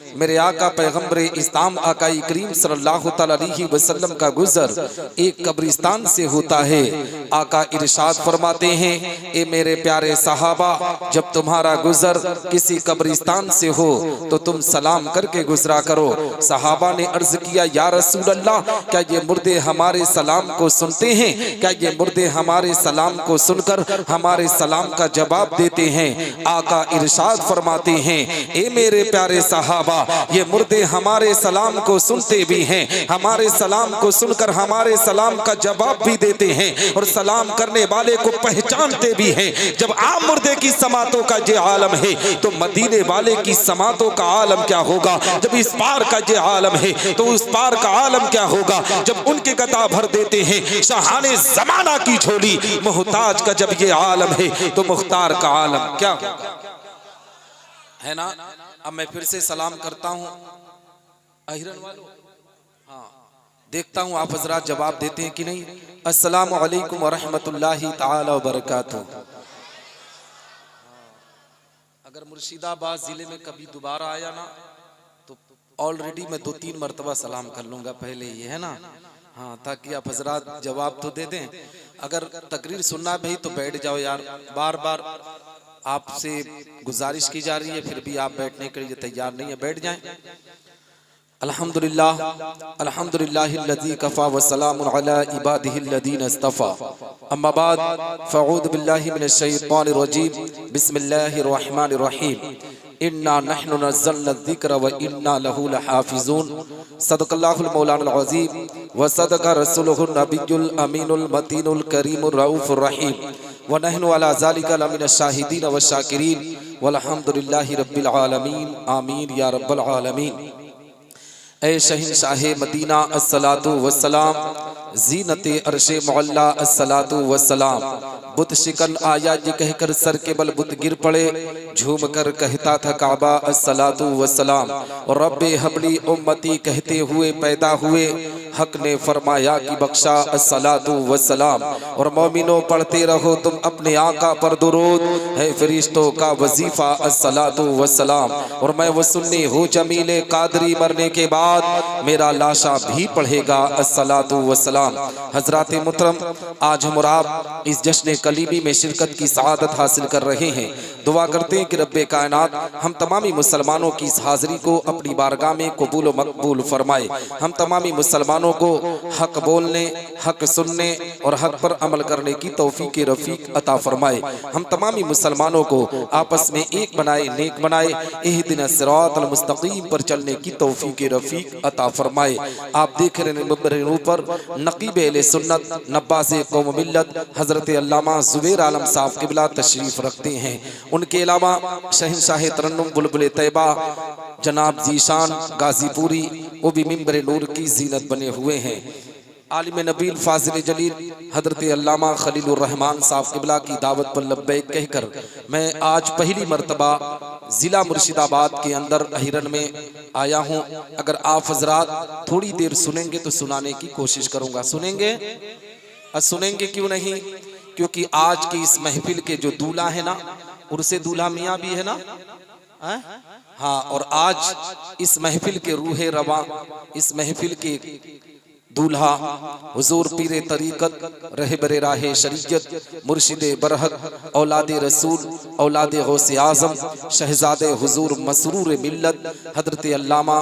मेरे आका पैगम्बर इस्लाम आकाई करीम सल्लल्लाहु अलैहि वसल्लम का गुजर एक कब्रिस्तान से होता है। आका इरशाद फरमाते हैं, ए मेरे प्यारे सहाबा, जब तुम्हारा गुजर किसी कब्रिस्तान से हो तो तुम सलाम करके गुजरा करो। सहाबा ने अर्ज किया, या रसूल अल्लाह, क्या ये मुर्दे हमारे सलाम को सुनते हैं? क्या ये मुर्दे हमारे सलाम को सुनकर हमारे सलाम का जवाब देते हैं? आका इरशाद फरमाते हैं, ए मेरे प्यारे सहाबा, ये मुर्दे हमारे सलाम को सुनते भी हैं, हमारे सलाम को सुनकर हमारे सलाम का जवाब भी देते हैं और सलाम करने वाले को पहचानते भी हैं। जब आम मुर्दे की समातों का ये आलम है तो मदीने वाले की समातों का आलम क्या होगा? जब इस पार का ये आलम है तो उस पार का आलम क्या होगा? जब उनके गदा भर देते हैं शाहाने जमाना की झोली, मुहताज का जब ये आलम है तो मुख्तार का आलम क्या है ना। अब मैं फिर से सलाम करता हूँ अहिरन वालों, हाँ, देखता हूँ आप हजरात जवाब देते हैं कि नहीं। अस्सलामु अलैकुम वरहमतुल्लाहि ताला वबरकातुहू। अगर मुर्शिदाबाद जिले में कभी दोबारा आया ना तो ऑलरेडी मैं 2-3 मरतबा सलाम कर लूंगा पहले ही, है ना, हाँ, ताकि आप हजरात जवाब तो दे दें। अगर तकरीर सुनना भी तो बैठ जाओ यार, बार बार आपसे गुजारिश की जा रही है, फिर भी आप बैठने के लिए तैयार नहीं है, बैठ जाएं। अल्हम्दुलिल्लाह अल्हम्दुलिल्लाहिल्लज़ी कफ़ा व सलामुन अला इबादिहिल्लज़ीना इस्तफ़ा। अम्मा बाद फ़अऊज़ु बिल्लाहि मिनश शैतानिर रजीम। बिस्मिल्लाहिर रहमानिर रहीम। इन्ना नहनु नज़्ज़लना ज़िक्र व इन्ना लहू लहाफ़िज़ून। सदक़ल्लाहुल मौलानाल अज़ीम व सदक़ रसूलुहुन नबियुल अमीनुल मतीनुल करीमुर रऊफ़ुर रहीम व नहनु अला ज़ालिका लमिनश शाहिदीन व शाकिरीन वल्हम्दुलिल्लाहि रब्बिल आलमीन। आमीन या रब्बल आलमीन। ऐ शहंशाहे मदीना अस्सलातु वस्सलाम, ज़ीनते अर्शे मुअल्ला अस्सलातु वस्सलाम। बुत शिकन आया ये कहकर सर के बल बुत गिर पड़े, झूम कर कहता था काबा अस्सलातु वस्सलाम। और रब्बे हबली उम्मती कहते हुए पैदा हुए, हक ने फरमाया कि बख्शा अस्सलातु वस्सलाम। और मोमिनो पढ़ते रहो तुम अपने आका पर दुरूद, है फरिश्तों का वजीफा अस्सलातु वस्सलाम। और मैं वो सुन्नी हूँ जमीले कादरी, मरने के बाद मेरा लाशा भी पढ़ेगा अस्सलातु वस्सलाम। हजरात मुहतरम, आज हम और आप इस जश्न कलीमी में शिरकत की सआदत हासिल कर रहे हैं। दुआ करते हैं कि रब्बे कायनात हम तमामी मुसलमानों की इस हाजिरी को अपनी बारगाह में कबूल व मकबूल फरमाए। हम तमामी मुसलमानों को हक बोलने, हक सुनने और हक पर अमल करने की तौफीक रफीक अता फरमाए। हम तमामी मुसलमानों को आपस में एक बनाए, नेक बनाए। इहदिना सिरातल मुस्तकीम पर चलने की तौफीक रफीक अता फरमाए। आप देख रहे हैं ऊपर नकीब अहले सुन्नत नब्बाज़े कौम मिल्लत हजरत अल्लामा ज़ुबैर आलम साहब क़िबला तशरीफ रखते हैं। उनके अलावा शहंशाह तरन्नुम बुलबुल तैयबा जनाब जीशान गाजीपुरी, वो भी मिंबर नूर की जीनत बने हुए हैं। आलिम नबील फाजिल जलील हजरत अल्लामा खलीलुर रहमान साहब क़िबला की दावत पर लब्बैक कहकर मैं आज पहली मर्तबा ज़िला मुर्शिदाबाद के अंदर अहिरन में आया हूँ। अगर आप हजरात थोड़ी देर सुनेंगे तो सुनाने की कोशिश करूँगा। सुनेंगे? सुनेंगे क्यों नहीं? क्योंकि आज की इस महफिल के जो दूल्हा है ना, उर्से दूल्हा मियाँ भी है ना, हाँ, और आज इस महफिल के रूहे रवा, इस महफिल के दूल्हा हुजूर पीरे तरीकत रहबरे राहे शरीयत मुर्शिदे बरहक औलादे रसूल औलादे गौसे आज़म शहजादे हुजूर मसरूर मिल्लत हजरत अल्लामा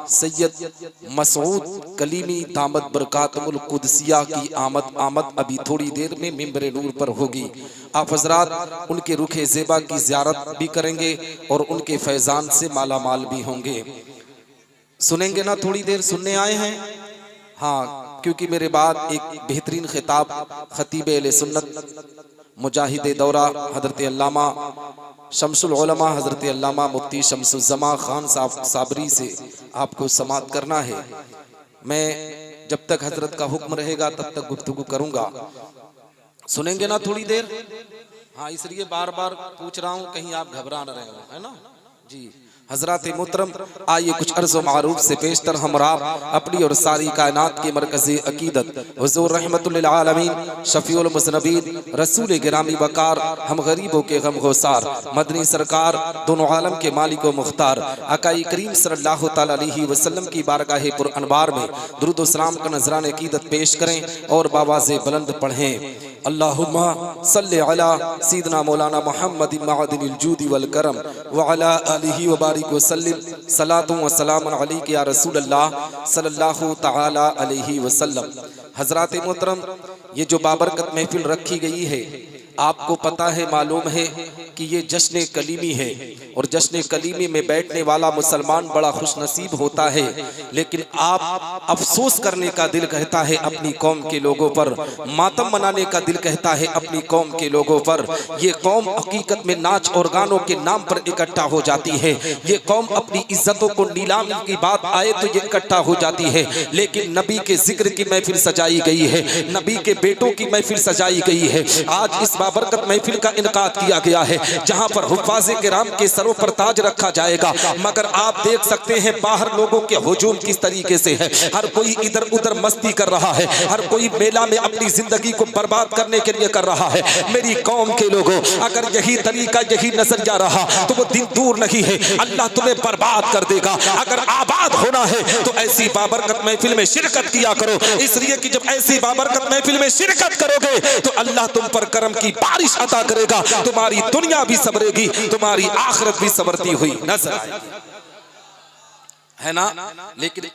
सैयद मसऊद कलीमी दामत बरकातुल कुदसिया की आमद अभी थोड़ी देर में मिंबर नूर पर होगी। आप हजरात उनके रुखे ज़ेबा की ज़ियारत भी करेंगे और उनके फैज़ान से माला माल भी होंगे। सुनेंगे ना? थोड़ी देर सुनने आए हैं, हाँ, क्योंकि मेरे बाद एक बेहतरीन खिताब खतीब अहले सुन्नत मुजाहिद दौरा हजरत अल्लामा शम्सुल उलमा हजरत अल्लामा मुफ्ती शम्सुज़्ज़मा खान साहब साबरी से आपको समात करना है। मैं जब तक हजरत का हुक्म रहेगा तब तक गुफ्तगू करूंगा। सुनेंगे ना थोड़ी देर? हाँ, इसलिए बार बार पूछ रहा हूँ, कहीं आप घबरा न रहे हो, है ना जी। हजरात मोहतरम, आइए कुछ अर्ज़ व मारूफ से पेशतर हम आप अपनी और सारी कायनात की मरकज़ी अकीदत हुज़ूर रहमतुल लिल आलमीन शफ़ीउल मुज़नबीन रसूल गिरामी वकार हम गरीबों के गमगोसार मदनी सरकार दोनों आलम के मालिक व मुख्तार आकाई करीम सल्लल्लाहु तआला अलैहि वसल्लम की बारगाह पुर अनवार में दुरूद व सलाम का नजरान अकीदत पेश करें और बावाज़े बुलंद पढ़ें। अल्लाहुम्मा सल्लि अला सय्यिदना मौलाना मुहम्मद मअदिनिल जूदी वल करम व अला आलिहि व बारिक व सल्लिम सलातु व सलामुन अलैका या रसूल अल्लाह सल्लल्लाहु तआला अलैहि वसल्लम। हजरात मोहतरम, ये जो बाबरकत महफिल रखी गई है, आपको पता है, मालूम है कि ये जश्न कलीमी है और जश्न कलीमी में बैठने वाला मुसलमान बड़ा खुशनसीब होता है। लेकिन आप अफसोस करने का दिल कहता है अपनी कौम के लोगों पर, मातम मनाने का दिल कहता है अपनी कौम के लोगों पर। ये कौम हकीकत में नाच और गानों के नाम पर इकट्ठा हो जाती है। ये कौम अपनी इज्जतों को नीलामी की बात आए तो ये इकट्ठा हो जाती है। लेकिन नबी के जिक्र की महफिल सजाई गई है, नबी के बेटों की महफिल सजाई गई है। आज इस बाबरकत महफिल का इनकाद किया गया है जहां पर हुफ़ाज़े किराम के सरों पर ताज रखा जाएगा। मगर आप देख सकते हैं बाहर लोगों के हुजूम किस तरीके से है। हर कोई इधर उधर मस्ती कर रहा है, हर कोई मेला में अपनी जिंदगी को बर्बाद करने के लिए कर रहा है। मेरी कौम के लोगों, अगर यही तरीका यही नजरिया रहा तो वो दिन दूर नहीं है, अल्लाह तुम्हें बर्बाद कर देगा। अगर आबाद होना है तो ऐसी बाबरकत महफिल में शिरकत किया करो, इसलिए कि जब ऐसी बाबरकत महफिल में शिरकत करोगे तो अल्लाह तुम पर करम की बारिश अता करेगा। तुम्हारी दुनिया भी सबरेगी, तुम्हारी आखिरत भी सबरती हुई नजर आएगी, है ना। लेकिन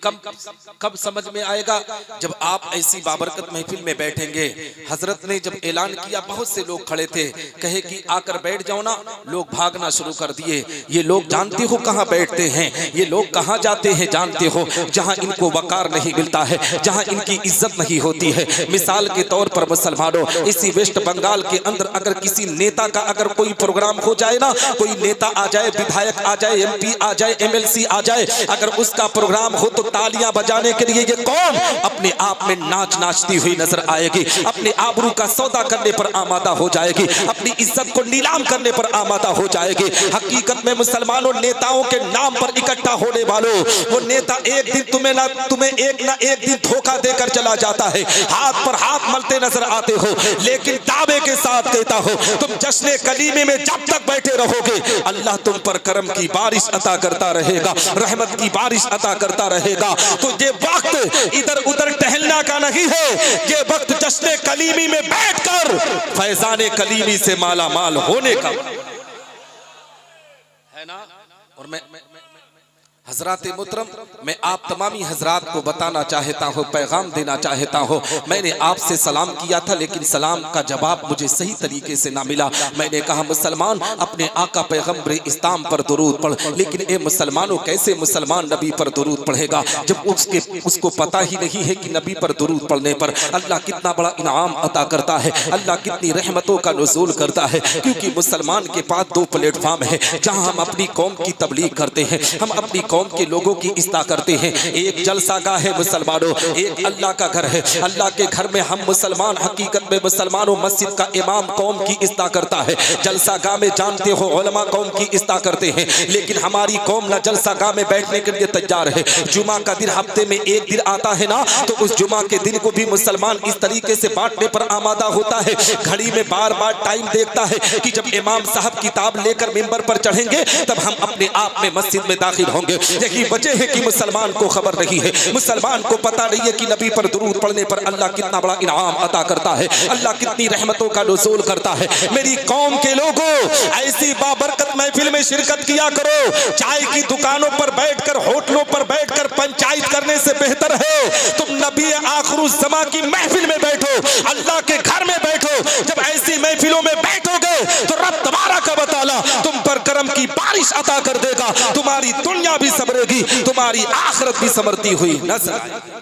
कब समझ में आएगा जब आप ऐसी बाबरकत महफिल में बैठेंगे। हजरत ने जब ऐलान किया, बहुत से लोग खड़े थे, कहे कि आकर बैठ जाओ ना, लोग भागना शुरू कर दिए। ये लोग जानते हो कहाँ बैठते हैं, ये लोग कहाँ जाते हैं जानते हो, जहाँ इनको वकार नहीं मिलता है, जहाँ इनकी इज्जत नहीं होती है। मिसाल के तौर पर मुसलमानों, इसी वेस्ट बंगाल के अंदर अगर किसी नेता का अगर कोई प्रोग्राम हो जाए ना, कोई नेता आ जाए, विधायक आ जाए, MP आ जाए, MLC आ जाए, अगर उसका प्रोग्राम हो तो तालियां बजाने के लिए ये कौम अपने आप में नाचती हुई नजर आएगी, अपने आबरू का सौदा करने पर आमादा हो जाएगी, अपनी इज्जत को नीलाम करने पर आमादा हो जाएगी। हकीकत में मुसलमानों, नेताओं के नाम पर इकट्ठा होने वालों, वो नेता एक दिन तुम्हें एक ना एक दिन धोखा देकर चला जाता है, हाथ पर हाथ मलते नजर आते हो। लेकिन दावे के साथ कहता हो, तुम जश्न कलीमे में जब तक बैठे रहोगे अल्लाह तुम पर करम की बारिश अता करता रहेगा, रहमत की बारिश अता करता रहेगा। तो ये वक्त इधर उधर टहलना का नहीं है, ये वक्त जश्न कलीमी में बैठकर फैजाने कलीमी से माला माल होने का है ना। और मैं हजरात मोहतरम, मैं आप तमामी हजरात को बताना चाहता हूँ, पैगाम देना चाहता हूँ। मैंने आपसे सलाम किया था लेकिन सलाम का जवाब मुझे सही तरीके से ना मिला। मैंने कहा मुसलमान अपने आका पैगम्बर इस्लाम पर दुरूद पढ़, लेकिन ए मुसलमानों, कैसे मुसलमान नबी पर दुरूद पढ़ेगा जब उसको पता ही नहीं है कि नबी पर दुरूद पढ़ने पर अल्लाह कितना बड़ा इनाम अता करता है, अल्लाह कितनी रहमतों का नुज़ूल करता है। क्योंकि मुसलमान के पास दो प्लेटफार्म है जहाँ हम अपनी कौम की तबलीग करते हैं, हम अपनी कौम के लोगों की इस्ता करते हैं। एक जलसा गाह है मुसलमानों, एक अल्लाह का घर है। अल्लाह के घर में हम मुसलमान, हकीकत में मुसलमानों, मस्जिद का इमाम कौम की इस्ता करता है, जलसा गाह में जानते हो उलमा कौम की इस्ता करते हैं। लेकिन हमारी कौम ना जलसा गाह में बैठने के लिए तैयार है। जुमा का दिन हफ्ते में एक दिन आता है ना, तो उस जुमा के दिन को भी मुसलमान इस तरीके से बांटने पर आमादा होता है। घड़ी में बार बार टाइम देखता है कि जब इमाम साहब किताब लेकर मिंबर पर चढ़ेंगे तब हम अपने आप में मस्जिद में दाखिल होंगे। यही वजह है कि मुसलमान को खबर नहीं है, मुसलमान को पता नहीं है कि नबी पर दुरूद पढ़ने पर अल्लाह कितना बड़ा इनाम अता करता है, अल्लाह कितनी रहमतों का नुज़ूल करता है। मेरी कौम के लोगों, ऐसी बाबरकत महफिल में शिरकत किया करो। चाय की दुकानों पर बैठकर, होटलों पर बैठकर पंचायत करने से बेहतर है तुम नबी आखिरुज़्ज़मा की महफिल में बैठो, अल्लाह के घर में बैठो। जब ऐसी महफिलों में बैठोगे तो रब तबारक व तआला तुम पर करम की बारिश अता कर देगा, तुम्हारी दुनिया भी सबरेगी, तुम्हारी आखिरत भी समरती हुई नजर आएगी।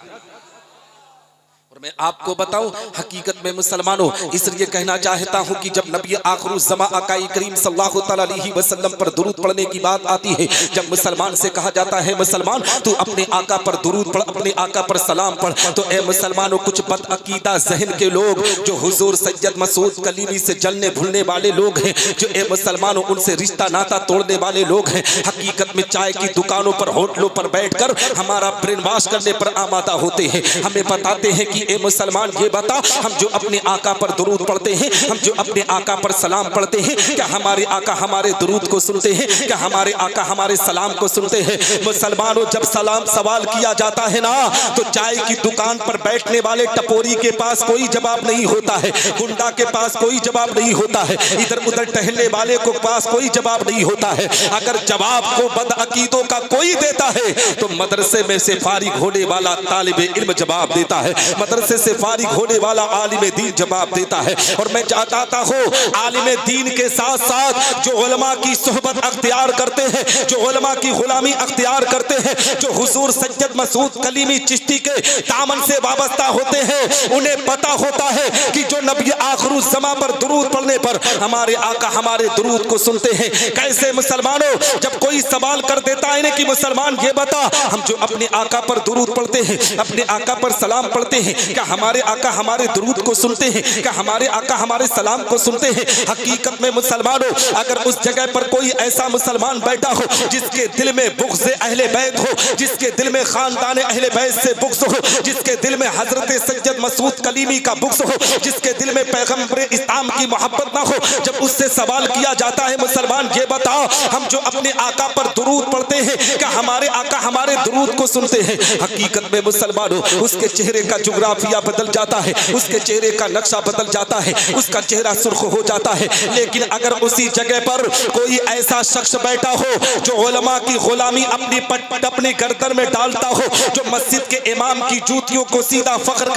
मैं आपको बताऊं, हकीकत में मुसलमानों इसलिए कहना चाहता हूं कि जब नबी आखिरुज़्ज़मा आकाई करीम सल्लल्लाहु अलैहि वसल्लम पर दुरूद पढ़ने की बात आती है, जब मुसलमान से कहा जाता है मुसलमान तू अपने आका पर दुरूद पढ़, अपने आका पर सलाम पढ़, तो ए मुसलमानों कुछ बदअकीदा ज़हन के लोग जो हुजूर सैयद मसूद कलीमी से जलने भूलने वाले लोग हैं, जो ए मुसलमानों उनसे रिश्ता नाता तोड़ने वाले लोग हैं, हकीकत में चाय की दुकानों पर होटलों पर बैठकर हमारा ब्रेन वॉश करने पर आमादा होते हैं। हमें बताते हैं कि ए मुसलमान ये बता, हम जो अपने आका पर दुरूद पढ़ते हैं, हम जो अपने आका पर सलाम पढ़ते हैं, क्या हमारे आका हमारे दुरूद को सुनते हैं? क्या हमारे आका हमारे सलाम को सुनते हैं? मुसलमानों जब सलाम सवाल किया जाता है ना, तो चाय की दुकान पर बैठने वाले टपोरी के पास कोई जवाब नहीं होता है, गुंडा के पास कोई जवाब नहीं होता है, इधर उधर टहलने वाले को पास कोई जवाब नहीं होता है। अगर जवाब को बदअकीदों का कोई देता है तो मदरसे में से फारिग होने वाला तालिबे इल्म जवाब देता है, मदरसे से फारिग होने वाला आलिम दीन जवाब देता है। और मैं चाहता हूँ आलिम दीन के साथ साथ जो उलमा की सोहबत अख्तियार करते हैं, जो उलमा की गुलामी अख्तियार करते हैं, जो हुजूर सैयद मसूद कलीमी चिश्ती के दामन से वाबस्ता होते हैं, उन्हें पता होता है कि जो नबी आखिरुज़्ज़मा पर दुरूद पढ़ने पर हमारे आका हमारे दुरूद को सुनते हैं। कैसे मुसलमानों, जब कोई सवाल कर देता है कि मुसलमान ये बता, हम जो अपने आका पर दुरूद पढ़ते हैं, अपने आका पर सलाम पढ़ते हैं, क्या हमारे आका हमारे दुरूद को सुनते हैं? क्या हमारे आका हमारे सलाम को सुनते हैं? हकीकत में मुसलमानों, अगर उस जगह पर कोई ऐसा मुसलमान बैठा हो जिसके दिल में बुग़्ज़ अहले बैत हो, जिसके दिल में खानदान अहले बैत से बुग़्ज़ हो, जिसके दिल में हजरत सैयद मसूद कलीमी का बुग़्ज़ हो, जिसके दिल में पैगंबर इस्लाम की मोहब्बत ना हो, जब उससे सवाल किया जाता है मुसलमान ये बताओ, हम जो अपने आका पर दुरूद पढ़ते हैं, क्या हमारे आका हमारे दुरूद को सुनते हैं? हकीकत में मुसलमानों, उसके चेहरे का जुग्राफिया बदल जाता है, उसके चेहरे का नक्शा बदल जाता है, उसका चेहरा सुर्ख हो जाता है। लेकिन अगर उसी जगह पर कोई ऐसा शख्स बैठा हो जो उलमा की गुलामी अपनी पट अपनी गर्दन में डालता हो, जो मस्जिद के इमाम की जूतियों को सीधा फख्र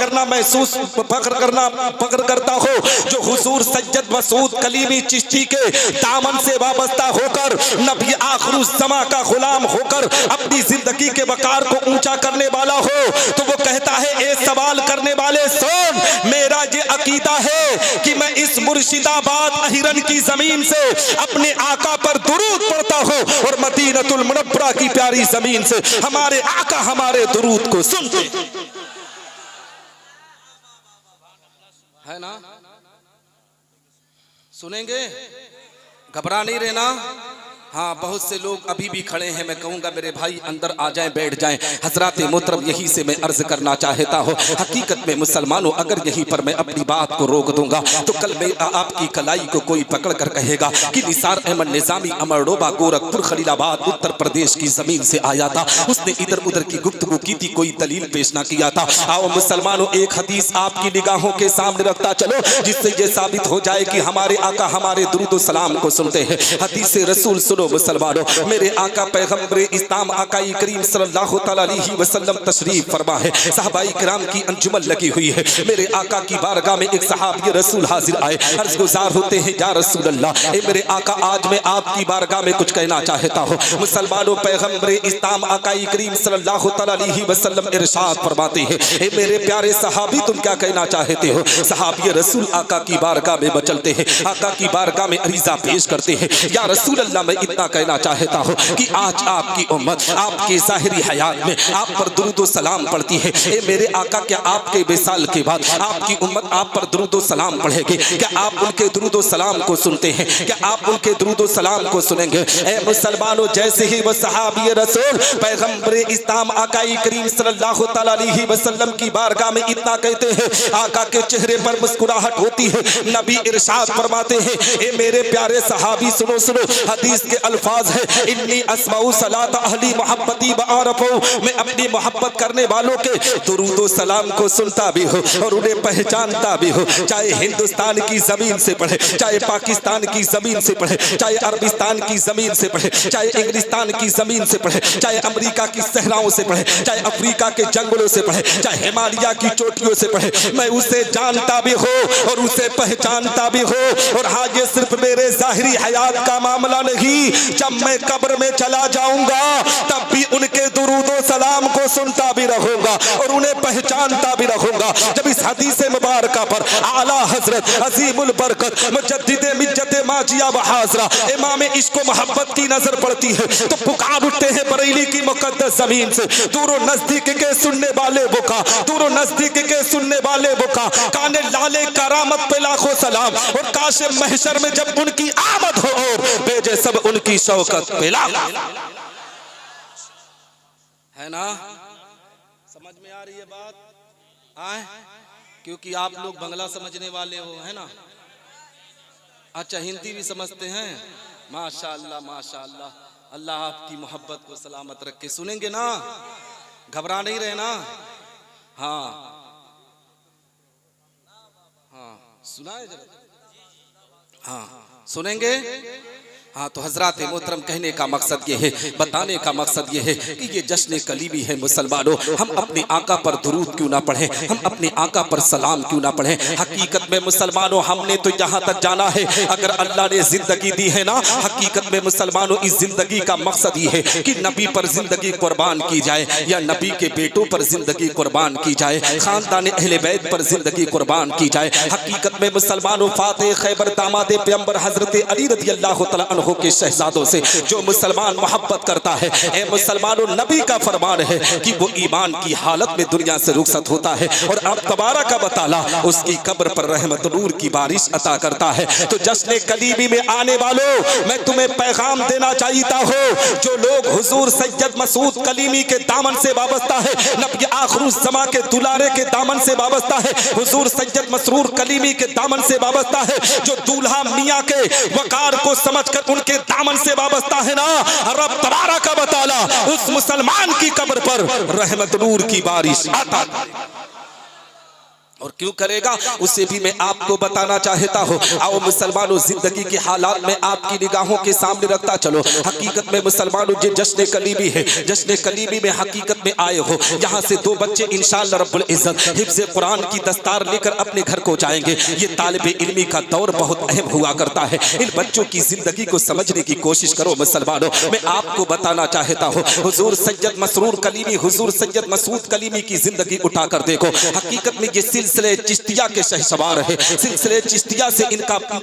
करता हो, जो हुजूर सैयद मसूद कलीमी चिश्ती के दामन से वाबस्ता होकर नबी आखिरुज़्ज़मा का गुलाम होकर अपनी जिंदगी के वकार को ऊंचा करने वाला हो, तो वो कहता है ए सवाल करने वाले सुन, मेरा ये अकीदा है कि मैं इस मुर्शिदाबाद अहिरन की जमीन से अपने आका पर दुरूद पढ़ता हूँ और मदीनतुल मुनव्वरा की प्यारी जमीन से हमारे आका हमारे दुरूद को सुनते है ना। सुनेंगे, घबरा नहीं रहना। हाँ, बहुत से लोग अभी भी खड़े हैं, मैं कहूँगा मेरे भाई अंदर आ जाएं, बैठ जाएं। हजरात मोहतरम, यही से मैं अर्ज करना चाहता हूँ, हकीकत में मुसलमानों, अगर यहीं पर मैं अपनी बात को रोक दूंगा तो कल मैं आपकी कलाई को कोई पकड़ कर कहेगा कि निसार अहमद निज़ामी अमरडोबा गोरखपुर खलीलाबाद उत्तर प्रदेश की जमीन से आया था, उसने इधर उधर की गुफ्तगू की थी, कोई दलील पेश ना किया था। आओ मुसलमानों, एक हदीस आपकी निगाहों के सामने रखता चलो, जिससे ये साबित हो जाए कि हमारे आका हमारे दुरूद व सलाम को सुनते हैं। हदीस रसूल मुसलमानों, मेरे आका पैगंबर इस्लाम आकाई करीम सल्लल्लाहु अलैहि वसल्लम तशरीफ फरमा है, सहाबाई किराम की अंजुमन लगी हुई है। मेरे आका की बारगाह में एक सहाबी रसूल हाजिर आए, अर्ज गुजार होते हैं, या रसूल अल्लाह, ए मेरे आका, आज मैं आपकी बारगाह में कुछ कहना चाहता हूँ। मुसलमानों, पैगंबर इस्लाम आकाई करीम सल्लल्लाहु अलैहि वसल्लम इरशाद फरमाते हैं, ए मेरे प्यारे सहाबी, तुम क्या कहना चाहते हो? सहाबी रसूल आका की बारगाह में बचलते हैं, आका की बारगाह में अरीजा पेश करते हैं, या रसूल अल्लाह, मैं इतना कहना चाहता हूँ कि आज आपकी उम्मत आपके ज़ाहिरी हयात में आप पर दुरूद व सलाम पढ़ती है। ए मेरे आका, क्या आपके विसाल के बाद आपकी उम्मत आप पर दुरूद व सलाम पढ़ेगी? क्या आप उनके दुरूद व सलाम को सुनते हैं? क्या आप उनके दुरूद व सलाम को सुनेंगे? ए मुसलमानों, जैसे ही वह सहाबी रसूल पैगंबर इस्लाम आकाई करीम सल्लल्लाहु अलैहि वसल्लम की बारगाह में इतना कहते हैं, आका के चेहरे पर मुस्कुराहट होती है। नबी इरशाद फरमाते हैं, ए मेरे प्यारे सहाबी, सुनो सुनो, हदीस के अल्फाज है, इन्नी अस्माउ सलात अहली मोहब्बती बारफो, मैं अपनी मोहब्बत करने वालों के दुरूद व सलाम को सुनता भी हूँ और उन्हें पहचानता भी हूँ। चाहे हिंदुस्तान की जमीन से पढ़े, चाहे पाकिस्तान की जमीन से पढ़े, चाहे अरबिस्तान की जमीन से पढ़े, चाहे इंग्लिस्तान की जमीन से पढ़े, चाहे अमेरिका की सहराओं से पढ़े, चाहे अफ्रीका के जंगलों से पढ़े, चाहे हिमालय की चोटियों से पढ़े, मैं उसे जानता भी हूँ और उसे पहचानता भी हूँ। और हाँ, ये सिर्फ मेरे जाहिरी हयात का मामला नहीं, जब मैं कब्र में चला जाऊंगा तब भी उनके दुरूद व सलाम को सुनता भी रहूंगा और उन्हें पहचानता भी रहूंगा। जब इस हदीस मुबारक पर आला हजरत अजीमुल बरकत मुजद्दिद मिज्जत माजिया व हाजरा इमाम इश्क व मोहब्बत की नजर पड़ती है तो पुकार उठते हैं बरेली की मुकद्दस जमीन से, दूर नजदीक के सुनने वाले बुका, दूर नजदीक के सुनने वाले बुका, काने लाले करामत पे लाखों सलाम। और काश महशर में जब उनकी आमद हो और भेजे सब उनकी शौकत पे है ना। समझ में आ रही है बात? आए क्योंकि आप लोग बंगला समझने वाले हो, है ना। अच्छा हिंदी भी समझते हैं, माशाअल्लाह माशाअल्लाह। अल्लाह आपकी मोहब्बत को सलामत रखे। सुनेंगे ना, घबरा नहीं रहे ना। हाँ हाँ सुनाए जरा। हाँ सुनेंगे। हाँ तो हजरात मोहतरम कहने का मकसद ये है, बताने का मकसद ये है कि ये जश्न कलीमी है मुसलमानों। हम अपने आका पर दुरूद क्यों ना पढ़ें, हम अपने आका पर सलाम क्यों ना पढ़ें। हकीकत में मुसलमानों हमने तो यहाँ तक जाना है, अगर अल्लाह ने जिंदगी दी है ना, हकीकत में मुसलमानों इस जिंदगी का मकसद ये है कि नबी पर जिंदगी कुर्बान की जाए या नबी के बेटों पर जिंदगी कुर्बान की जाए, खानदान अहले बैत पर जिंदगी कुर्बान की जाए। हकीकत में मुसलमानों फातेह खैबर दामाद पैगंबर हजरत अली रज़ी अल्लाह तआला अन्हु के शहजादों से जो मुसलमान मोहब्बत करता है, ए मुसलमानों नबी का फरमान है कि वो ईमान की हालत में दुनिया से रुखसत होता है और अब तबारक व तआला उसकी कब्र पर रहमत नूर की बारिश अता करता है। तो जश्न कलीमी में आने वालों, मैं तुम्हें पैगाम देना चाहता हूँ, जो लोग हुजूर सैयद मसूद कलीमी के दामन से वाबस्ता है, नबी आखिरुज़्ज़मा के दुलारे के दामन से वाबस्ता है, हुजूर सैयद मसरूर कलीमी के दामन से वाबस्ता है, जो दूल्हा मियाँ के वकार को समझकर उनके दामन से वाबस्ता है ना, रब तबारक व तआला उस मुसलमान की कब्र पर रहमत नूर की बारिश अता और क्यों करेगा उसे भी मैं आपको बताना चाहता हूँ। आओ मुसलमानों जिंदगी के हालात में आपकी निगाहों के सामने रखता चलो। हकीकत में मुसलमानों ये जश्न कलीमी है, जश्न कलीमी में हकीकत में आए हो, यहाँ से दो बच्चे इंशाअल्लाह रब्बुल इज्जत हिफ्ज़ कुरान की दस्तार लेकर अपने घर को जाएंगे। ये तालिबे इल्मी का दौर बहुत अहम हुआ करता है। इन बच्चों की जिंदगी को समझने की कोशिश करो मुसलमानों। मैं आपको बताना चाहता हूँ, हुजूर सैयद मसरूर कलीमी, हुजूर सैयद मसूद कलीमी की जिंदगी उठाकर देखो। हकीकत में ये सिलसिले चिश्तिया के शहसवार है, सिलसिले चिश्तिया से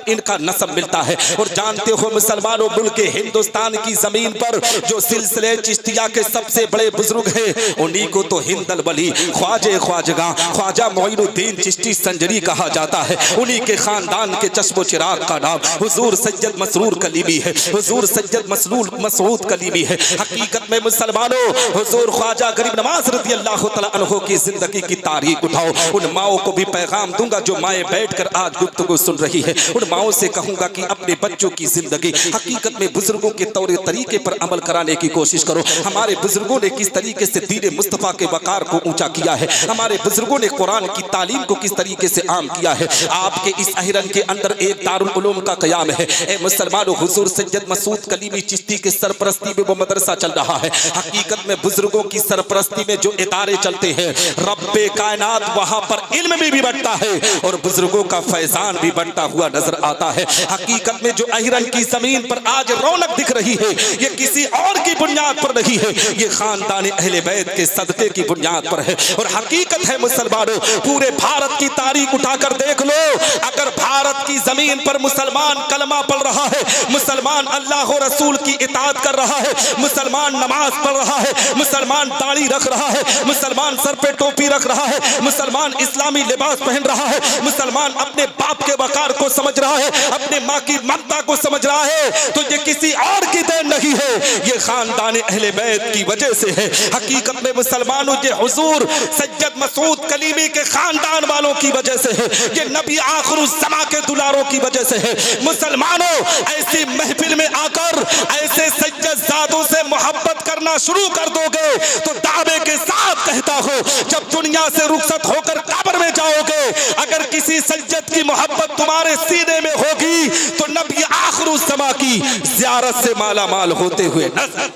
इनका नसब मिलता है। और जानते हो मुसलमानों, मुल्क हिंदुस्तान की जमीन पर जो सिलसिले चिश्तिया के सबसे बड़े बुजुर्ग हैं, उन्हीं को तो हिंदल वली ख्वाजे ख्वाजगा ख्वाजा मोइनुद्दीन चिश्ती संजरी कहा जाता है। उन्हीं के खानदान के चश्मो चिराग का नाम हुजूर सैयद मसरूर कलीमी है, हुजूर सैयद मसूद कलीमी है। हकीकत में मुसलमानों, हुजूर ख्वाजा गरीब नवाज रज़ी अल्लाह तआला अन्हु की जिंदगी की तारीख उठाओ। उन माओ को भी पैगाम दूंगा जो माएँ बैठकर आज गुफ्तगू सुन रही है। उन माओं से कहूंगा कि अपने बच्चों की जिंदगी हकीकत में बुजुर्गों के तौर तरीके पर अमल कराने की कोशिश करो। हमारे बुजुर्गों ने किस तरीके से दीन मुस्तफ़ा के वकार को ऊंचा किया है, हमारे बुजुर्गों ने कुरान की तालीम को किस तरीके से आम किया है। आपके इस अहिरन के अंदर एक दारुल उलूम का क़याम है। ए मुसलमानों, हुजूर सैयद मसूद कलीमी चिश्ती की सरपरस्ती में वो मदरसा चल रहा है। हकीकत में बुजुर्गों की सरपरस्ती में जो इदारे चलते हैं, रब्बे कायनात वहां पर इल्म भी बढ़ता है और बुजुर्गों का फैजान भी बढ़ता हुआ नजर आता है। हकीकत में जो अहिरन की जमीन पर आज रौनक दिख रही है, ये किसी और की बुनियाद पर नहीं है, ये खानदान अहले बैत के सदके की बुनियाद पर है। और हकीकत है मुसलमानों, पूरे भारत की तारीख उठाकर देख लो, अगर भारत की जमीन पर मुसलमान कलमा पढ़ रहा है, मुसलमान अल्लाह और रसूल की इताअत कर रहा है, मुसलमान नमाज पढ़ रहा है, मुसलमान दाढ़ी रख रहा है, मुसलमान सर पे टोपी रख रहा है, मुसलमान इस्लामी लिबास पहन रहा है, मुसलमान अपने बाप के वकार को समझ रहा है, अपने माँ की ममता को समझ रहा है, तो ये किसी और की देन नहीं है, ये खानदान अहले बैत की वजह से है। हकीकत में मुसलमानों, ये हुजूर सैयद मसूद कलीमी के खानदान वालों की वजह से है, ये नबी आखिरुज़्ज़मा के दुलारों की वजह से है। मुसलमानों, ऐसी महफिल में आकर ऐसे सज्जदजादों से मोहब्बत करना शुरू कर दोगे तो दावे के साथ कहता हूं, जब दुनिया से रुखसत होकर कब्र में जाओगे, अगर किसी सज्जद की मोहब्बत तुम्हारे सीने में होगी तो नबी आखिरुज़्ज़मा की ज़ियारत से माला माल होते हुए नजर।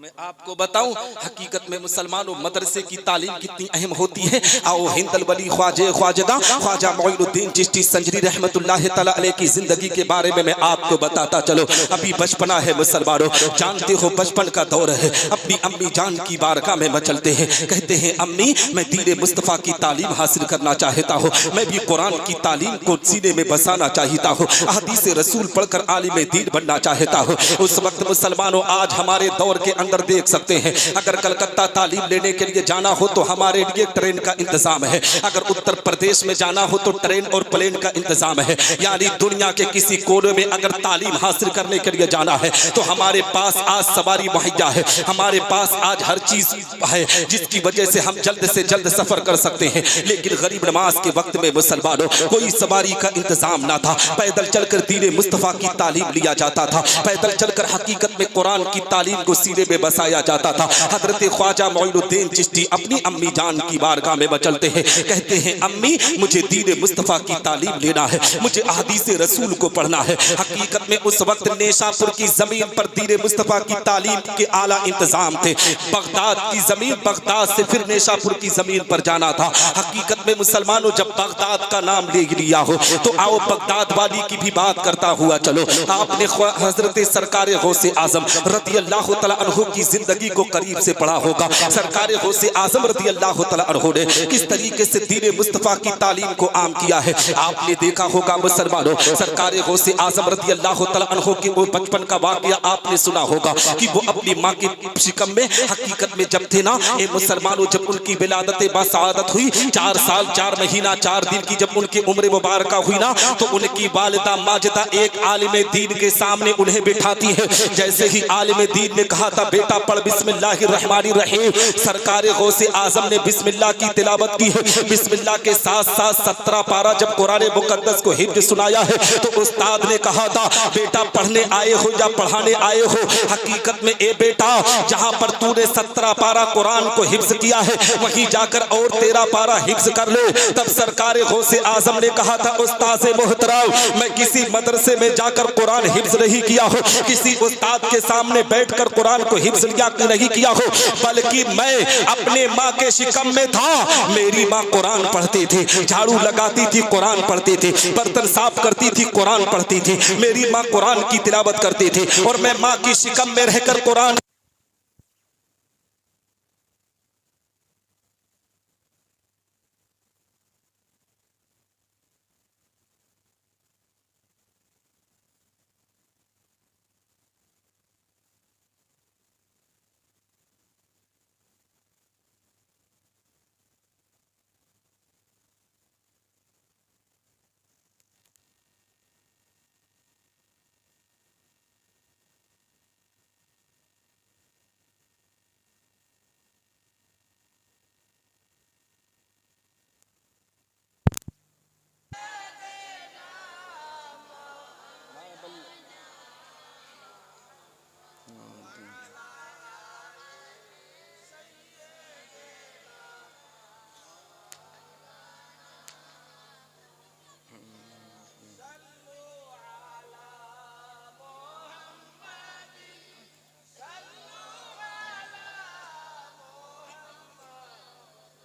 मैं आपको बताऊं हकीकत में मुसलमानों मदरसे की तालीम कितनी अहम होती है। आओ हिंदल वली ख्वाजा ख्वाजा मोइनुद्दीन चिश्ती संजरी रहमतुल्लाह तआला अलैह की जिंदगी के बारे में मैं आपको बताता चलो। अभी बचपना है मुसलमानों, जानते हो बचपन का दौर है। अपनी अम्मी जान की बारगाह में मचलते हैं, कहते हैं अम्मी मैं दीन मुस्तफ़ा की तालीम हासिल करना चाहता हूँ, मैं भी कुरान की तालीम को सीने में बसाना चाहता हूँ, हदीस रसूल पढ़कर आलिम दीन बनना चाहता हूँ। उस वक्त मुसलमानों आज हमारे दौर के अंदर देख सकते हैं, अगर कलकत्ता तालीम लेने के लिए जाना हो तो हमारे लिए ट्रेन का इंतजाम है, अगर उत्तर प्रदेश में जाना हो तो ट्रेन और प्लेन का इंतजाम है। यानी दुनिया के किसी कोने में अगर तालीम हासिल करने के लिए जाना है तो हमारे पास आज सवारी मुहैया है, हमारे पास आज हर चीज है जिसकी वजह से हम जल्द से जल्द सफर कर सकते हैं। लेकिन गरीब नमाज के वक्त में मुसलमानों कोई सवारी का इंतजाम ना था, पैदल चलकर दीन मुस्तफ़ा की तालीम लिया जाता था, पैदल चलकर हकीकत में कुरान की तालीम को सीने में बसाया जाता था। हजरत ख्वाजा मोइनुद्दीन चिश्ती अपनी अम्मी जान की बारगाह में मचलते हैं, कहते हैं अम्मी मुझे दीन मुस्तफ़ा की तालीम लेना है, मुझे हदीस रसूल को पढ़ना है। हकीकत में उस वक्त नेशापुर की जमीन पर दीन मुस्तफ़ा की तालीम के आला इंतजाम थे। बगदाद की जमीन, बगदाद से फिर नेशापुर की जमीन पर जाना था। हकीकत में मुसलमानों जब बगदाद का नाम ले लिया हो तो आओ बगदाद वाली की भी बात करता हुआ चलो। आपने हजरत सरकार गौसे आजम रज़ी अल्लाह तआला अन्हु की जिंदगी को करीब से पढ़ा होगा। सरकार गौसे आजम रज़ी अल्लाह तआला अन्हु ने किस तरीके से दीन मुस्तफ़ा की तालीम को आम किया है आपने देखा होगा। मुसलमानों सरकार गौसे आजम रज़ी अल्लाह तआला अन्हु के वो बचपन का वाक़या आपने सुना होगा कि वो अपनी माँ के शिकम में हकीकत में जब थे ना ये मुसलमानों, जब उनकी विलादत बासआदत हुई, 4 साल 4 महीना 4 दिन की जब उनकी उम्र मुबारक हुई ना तो उनकी वालिदा माजिदा एक आलिम दीन के सामने उन्हें बिठाती है। जैसे ही आलिम दीन ने कहा था बेटा पढ़ बिस्मिल्लाहिर्रहमानिर्रहीम, सरकार गौसे आजम ने बिस्मिल्लाह की तिलावत की है। बिस्मिल्लाह के साथ साथ 17 पारा जब कुरान मुकद्दस को हिफ्ज सुनाया है तो उस्ताद ने कहा था बेटा पढ़ने आए हो या पढ़ाने आए हो, हकीकत में ए बेटा जहां पर तूने 17 पारा कुरान को हिफ्ज किया है वहीं जाकर और 13 पारा हिफ्ज कर ले। तब सरकार गौसे आजम ने कहा था उस्ताद मोहतरम मैं किसी मदरसे में जाकर कुरान हिफ्ज नहीं किया हो, किसी उस्ताद के सामने बैठकर कुरान को हिफ्ज नहीं किया हो, बल्कि मैं अपने माँ के शिकम में था। मेरी माँ कुरान पढ़ती थी, झाड़ू लगाती थी कुरान पढ़ती थी, बर्तन साफ करती थी कुरान पढ़ती थी, मेरी माँ कुरान की तिलावत करती थी और मैं माँ की शिकम में रहकर कुरान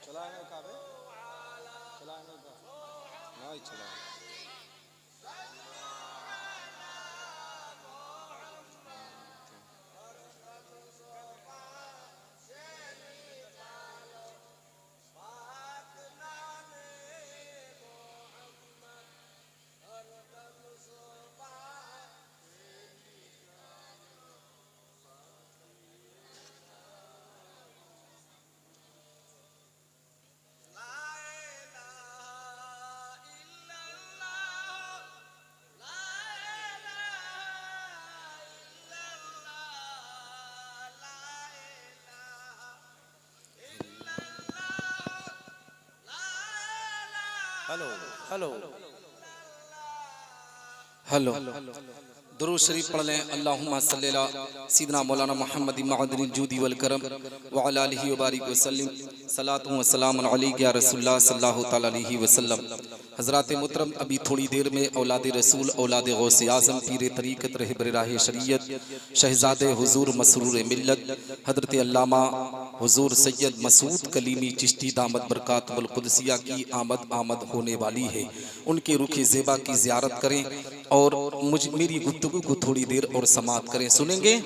चलाने का बे चलाने का नहीं चला। हेलो हेलो हेलो दुरूद शरीफ पढ़ लें। अल्लाहुम्मा सल्ली अला सय्यिदना मौलाना मुहम्मद मअदनिल जुदी वल करम व अला आलिहि व बारिक व सल्लिम सलातु व सलामुन अलैका या रसूलुल्लाह सल्लल्लाहु तआला अलैहि वसल्लम। हज़रात मुहतरम, अभी थोड़ी देर में औलाद रसूल, औलाद गौसे आज़म, पीर तरीक़त, रहबर राह शरीयत, शहज़ादे हुज़ूर मसरूर मिल्लत हज़रत अल्लामा हुज़ूर सैयद मसूद कलीमी चिश्ती दामत बरकातुल कुदसिया की आमद होने वाली है। उनके रुखे ज़ेबा की ज़ियारत करें और मेरी गुफ्तगू को थोड़ी देर और समाअत करें। सुनेंगे?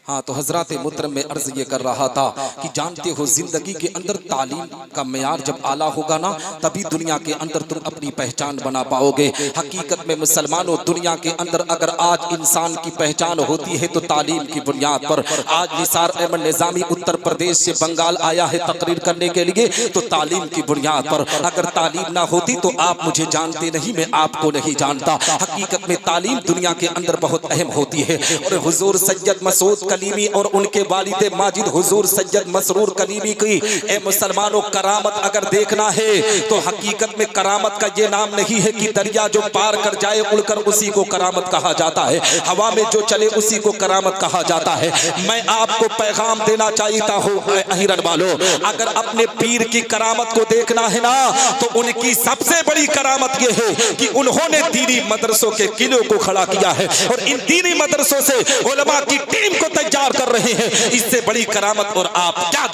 हाँ, तो हज़रात मुहतरम में अर्ज़ ये कर रहा था कि जानते हो ज़िंदगी के अंदर तालीम का मेयार जब आला होगा ना, तभी दुनिया के अंदर तुम अपनी पहचान बना पाओगे। हकीकत में मुसलमानों, दुनिया के अंदर अगर आज इंसान की पहचान होती है तो तालीम की बुनियाद पर। आज निसार अहमद निज़ामी उत्तर प्रदेश से बंगाल आया है तकरीर करने के लिए, तो तालीम की बुनियाद पर। अगर तालीम ना होती तो आप मुझे जानते नहीं, मैं आपको नहीं जानता। हकीकत में तालीम दुनिया के अंदर बहुत अहम होती है। और हुज़ूर सैयद मसूद कलीमी और उनके वालिद माजिद हुजूर सैयद मसरूर कलीमी की ए मुसलमानों करामत अगर देखना है तो हकीकत में करामत का ये नाम नहीं है कि दरिया जो पार कर जाए उड़कर उसी को करामत कहा जाता है, हवा में जो चले उसी को करामत कहा जाता है। मैं आपको पैगाम देना चाहता हूँ अहिरन वालों, अगर अपने पीर की करामत को देखना है ना तो उनकी सबसे बड़ी करामत ये है कि उन्होंने दीनी मदरसों के किलों को खड़ा किया है और इन दीनी मदरसों से उलमा की टीम को तैयार कर रहे हैं। इससे बड़ी करामत और आप क्या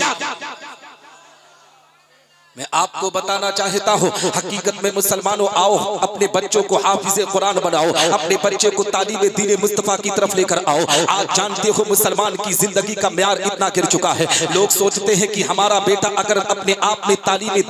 मैं आपको बताना चाहता हूँ। हकीकत में मुसलमानों, आओ अपने बच्चों को हाफिज़े कुरान बनाओ, अपने बच्चे को तालीम दीन मुस्तफ़ा की तरफ लेकर आओ। आज जानते हो मुसलमान की जिंदगी का म्यार इतना गिर चुका है, लोग सोचते हैं कि हमारा बेटा अगर अपने आप में तालीम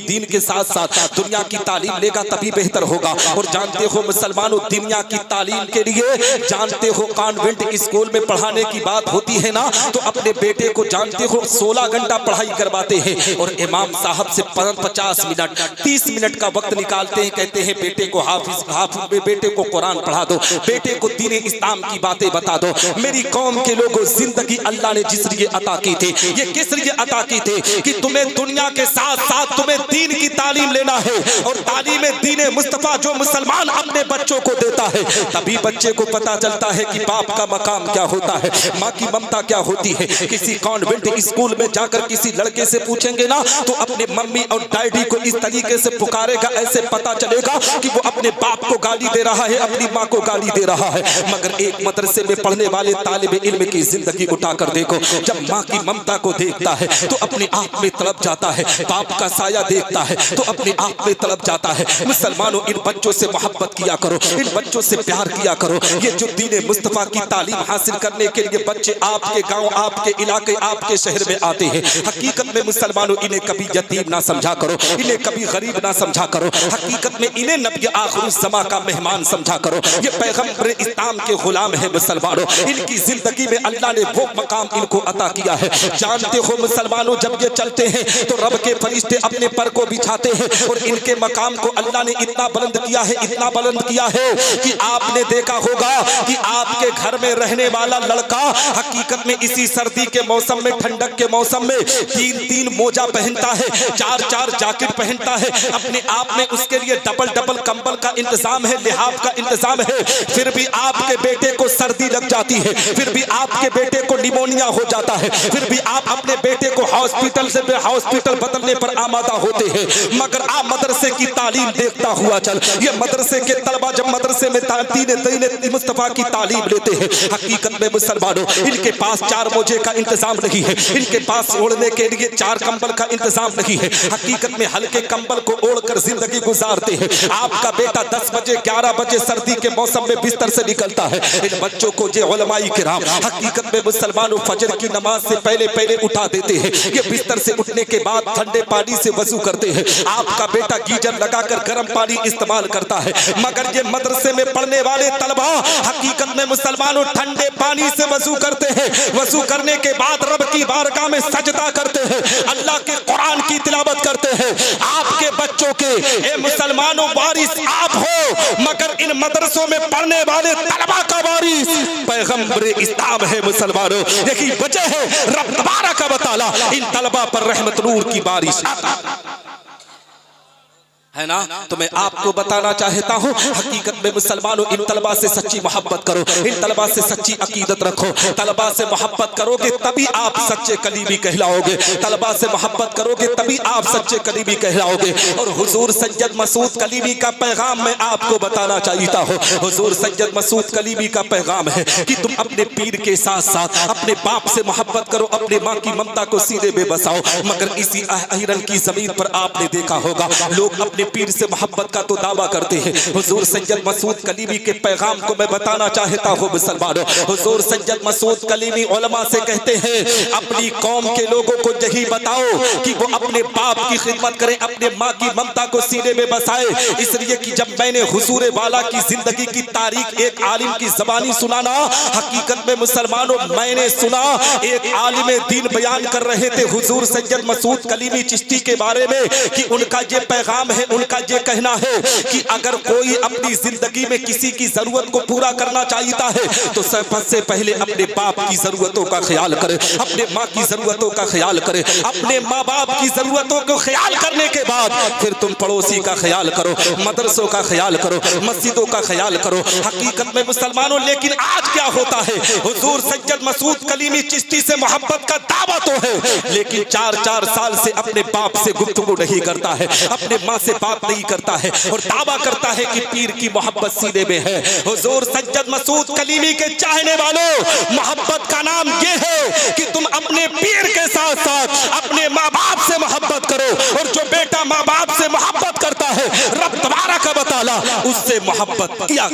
दीन के साथ साथ दुनिया की तालीम लेगा तभी बेहतर होगा। और जानते हो मुसलमानों, दुनिया की तालीम के लिए जानते हो कॉन्वेंट स्कूल में पढ़ाने की बात होती है ना, तो अपने बेटे को जानते हो 16 घंटा पढ़ाई करवाते हैं और इमाम साहब से 50 मिनट 30 मिनट का वक्त निकालते हैं, कहते हैं बेटे को हाफिज बेटे को कुरान पढ़ा दो, बेटे को दीन इस्लाम की बातें बता दो। मेरी कौम के लोगों, जिंदगी अल्लाह ने जिस लिए अता की थी, ये किस लिए अता की थी कि तुम्हें दुनिया के साथ साथ तुम्हें दीन की तालीम लेना है। और तालीम दीन मुस्तफा जो मुसलमान अपने बच्चों को देता है, तभी बच्चे को पता चलता है कि बाप का मकाम क्या होता है, माँ की ममता क्या होती है। किसी कॉन्वेंट स्कूल में जाकर किसी लड़के से पूछेंगे ना तो अपने मम्मी और डैडी को इस तरीके से पुकारेगा, ऐसे पता चलेगा कि वो अपने बाप को गाली दे रहा है, अपनी माँ को गाली दे रहा है। मगर एक मदरसे में पढ़ने वाले तालिब इल्म की जिंदगी उठाकर देखो, जब माँ की ममता को देखता है तो अपने आप में तड़प जाता है, बाप का साया देखता है तो अपने आप में तड़प जाता है। मुसलमानों, इन बच्चों से मोहब्बत किया करो, इन बच्चों से प्यार किया करो। ये जो दीन मुस्तफा की तालीम हासिल करने के लिए बच्चे आपके गाँव, आपके इलाके, आपके शहर में आते हैं, हकीकत में मुसलमानों इन्हें कभी यतीम ना समझा करो, इन्हें कभी गरीब ना समझा करो। हकीकत में इन्हें नबी आखिर ज़मा का मेहमान समझा करो। ये पैगंबर इस्लाम के गुलाम है मुसलमानों, इनकी जिंदगी में अल्लाह ने वो मकाम इनको अता किया है। जानते हो मुसलमानों, जब ये चलते हैं तो रब के फरिश्ते अपने पर को बिछाते हैं और इनके मकाम को अल्लाह ने इतना बुलंद किया है, इतना बुलंद किया है कि आपने देखा होगा कि आपके घर में रहने वाला लड़का हकीकत में इसी सर्दी के मौसम में, ठंडक के मौसम में 3-3 मोजा पहनता है, 4-4 जैकेट पहनता है, अपने आप में उसके लिए डबल कंबल का इंतजाम है, लिहाफ का इंतजाम है। फिर भी आपके बेटे को सर्दी लग जाती है, फिर भी आपके बेटे को निमोनिया हो जाता है, फिर भी आप अपने बेटे को हॉस्पिटल से हॉस्पिटल बदलने पर आमादा होते हैं। मगर आप मदरसे की तालीम देखता हुआ चल, ये मदरसे के तलबा जब मदरसे में दीन मुस्तफा की तालीम लेते हैं, हकीकत में मुसलमानों इनके पास 4 मोजे का इंतजाम नहीं है, इनके पास ओढ़ने के लिए 4 कंबल का इंतजाम नहीं है, हकीकत में हल्के कंबल को ओढ़कर जिंदगी गुजारते हैं। आपका बेटा 10 बजे 11 बजे सर्दी के मौसम में बिस्तर से निकलता है। इन बच्चों को ये उलमाई किराम हकीकत में मुसलमानों फजर की नमाज से पहले उठा देते हैं। ये बिस्तर से उठने के बाद ठंडे पानी से वजू करते हैं। आपका बेटा गीजर लगाकर गर्म पानी इस्तेमाल करता है, मगर ये मदरसे में पढ़ने वाले तलबा हकीकत में मुसलमानों ठंडे पानी से वजू करते हैं। वजू करने के बाद रब की बारगाह में सजदा करते हैं, अल्लाह के कुरान की तिलावत करते हैं। आपके बच्चों के ए मुसलमानों वारिस आप हो, मगर इन मदरसों में पढ़ने वाले तलबा का वारिस पैगंबर इस्लाम है मुसलमानों। यही वजह है रब तबारक व तआला इन तलबा पर रहमत नूर की बारिश आता। है ना। तो मैं आपको बताना चाहता हूँ, हकीकत में मुसलमानों इन तलबा से सच्ची मोहब्बत करो, इन तलबा से सच्ची अकीदत रखो। तलबा से मोहब्बत करोगे तभी आप सच्चे कलीमी कहलाओगे, तलबा से मोहब्बत करोगे तभी आप सच्चे कलीमी कहलाओगे। और हुजूर सैयद मसूद कलीमी का पैगाम मैं आपको बताना चाहता हूँ। हुजूर सैयद मसूद कलीमी का पैगाम है कि तुम अपने पीर के साथ साथ अपने बाप से मोहब्बत करो, अपने माँ की ममता को सीने में बसाओ। मगर इसी अहिरन की जमीन पर आपने देखा होगा लोग अपने पीर से मोहब्बत का तो दावा करते हैं। हुजूर सैयद मसूद कलीमी के पैगाम को मैं बताना चाहता हूँ मुसलमानों। हुजूर सैयद मसूद कलीमी उलमा से कहते हैं, अपनी कौम के लोगों को यही बताओ कि वो अपने बाप की खिदमत करें, अपने माँ की ममता को सीने में बसाए। इसलिए कि जब मैंने हुजूर वाला की जिंदगी की तारीख एक आलिम की ज़बानी सुनाना, हकीकत में मुसलमानों मैंने सुना एक आलिम दीन बयान कर रहे थे हुजूर सैयद मसूद कलीमी चिश्ती के बारे में कि उनका ये पैगाम है, उनका ये कहना है कि अगर कोई अपनी जिंदगी में किसी की जरूरत को पूरा करना चाहता है तो सबसे पहले अपने बाप की जरूरतों का ख्याल करे, अपने माँ की जरूरतों का ख्याल करे, अपने माँ बाप की जरूरतों को ख्याल करने के बाद फिर तुम पड़ोसी का ख्याल करो, मदरसों का ख्याल करो, मस्जिदों का ख्याल करो। हकीकत में मुसलमानों लेकिन आज क्या होता है, हुजूर सैयद मसूद कलीमी चिश्ती से मोहब्बत का दावा तो है लेकिन 4-4 साल से अपने बाप से गुफ्तगू नहीं करता है, अपने माँ से बात नहीं करता है और दावा करता है कि पीर की मोहब्बत सीने में है। हुजूर सैयद मसूद कलीमी के चाहने वालों, मोहब्बत का नाम ये है कि तुम अपने पीर के साथ साथ अपने माँ बाप से मोहब्बत करो। और जो बेटा माँ बाप से मोहब्बत करता है रब तबारक व तआला उससे मोहब्बत किया।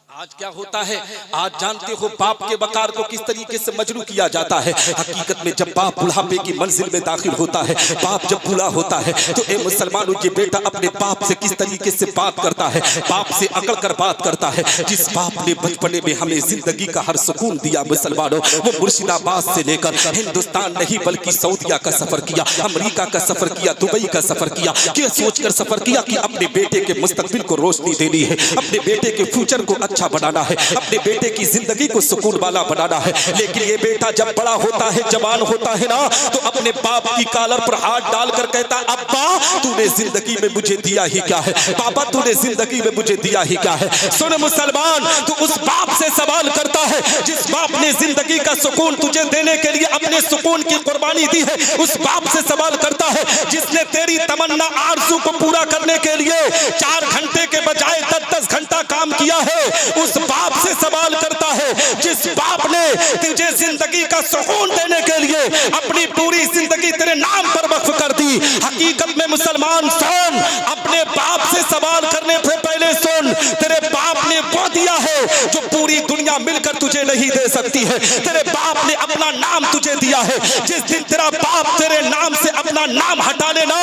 आज क्या होता है, आज जानते हो बाप के वकार को किस तरीके से मजरू किया जाता है। हकीकत में जब बाप बुढ़ापे की मंजिल में दाखिल होता है, बाप जब बूढ़ा होता है तो ए मुसलमानों ये बेटा अपने बाप से किस तरीके से बात करता है, बाप से अकड़ कर बात करता है। जिस बाप ने बचपने में हमें जिंदगी का हर सुकून दिया मुसलमानों, वो मुर्शिदाबाद से लेकर हिंदुस्तान नहीं बल्कि सऊदिया का सफर किया, अमेरिका का सफर किया, दुबई का सफर किया, क्या सोचकर सफर किया कि अपने बेटे के मुस्तकबिल को रोशनी देनी है, अपने बेटे के फ्यूचर को अच्छा बनाना है, अपने बेटे की जिंदगी को सुकून वाला बनाना है। लेकिन ये बेटा जब बड़ा होता है, जवान होता है ना, तो अपने बाप की कॉलर पर हाथ डालकर कहता, अब्बा तूने जिंदगी में मुझे दिया ही क्या है, पापा तूने जिंदगी में मुझे दिया ही क्या है। सुन मुसलमान, तू उस बाप से सवाल करता है जिस बाप ने जिंदगी का सुकून तुझे देने के लिए अपने सुकून की कुर्बानी दी है। उस बाप से सवाल करता है जिसने तेरी तमन्ना आरज़ू को पूरा करने के लिए 4 घंटे के बजाय 10-10 घंटा काम किया है। उस बाप से सवाल करता है जिस बाप ने तुझे जिंदगी का सुकून देने के लिए अपनी पूरी जिंदगी तेरे नाम पर वक्फ कर दी। हकीकत में मुसलमान सुन, अपने बाप से सवाल करने से पहले सुन, तेरे बाप ने वो दिया है जो पूरी दुनिया मिलकर तुझे नहीं दे सकती है। तेरे बाप ने अपना नाम तुझे दिया है। जिस दिन तेरा बाप तेरे नाम से अपना नाम हटा लेना,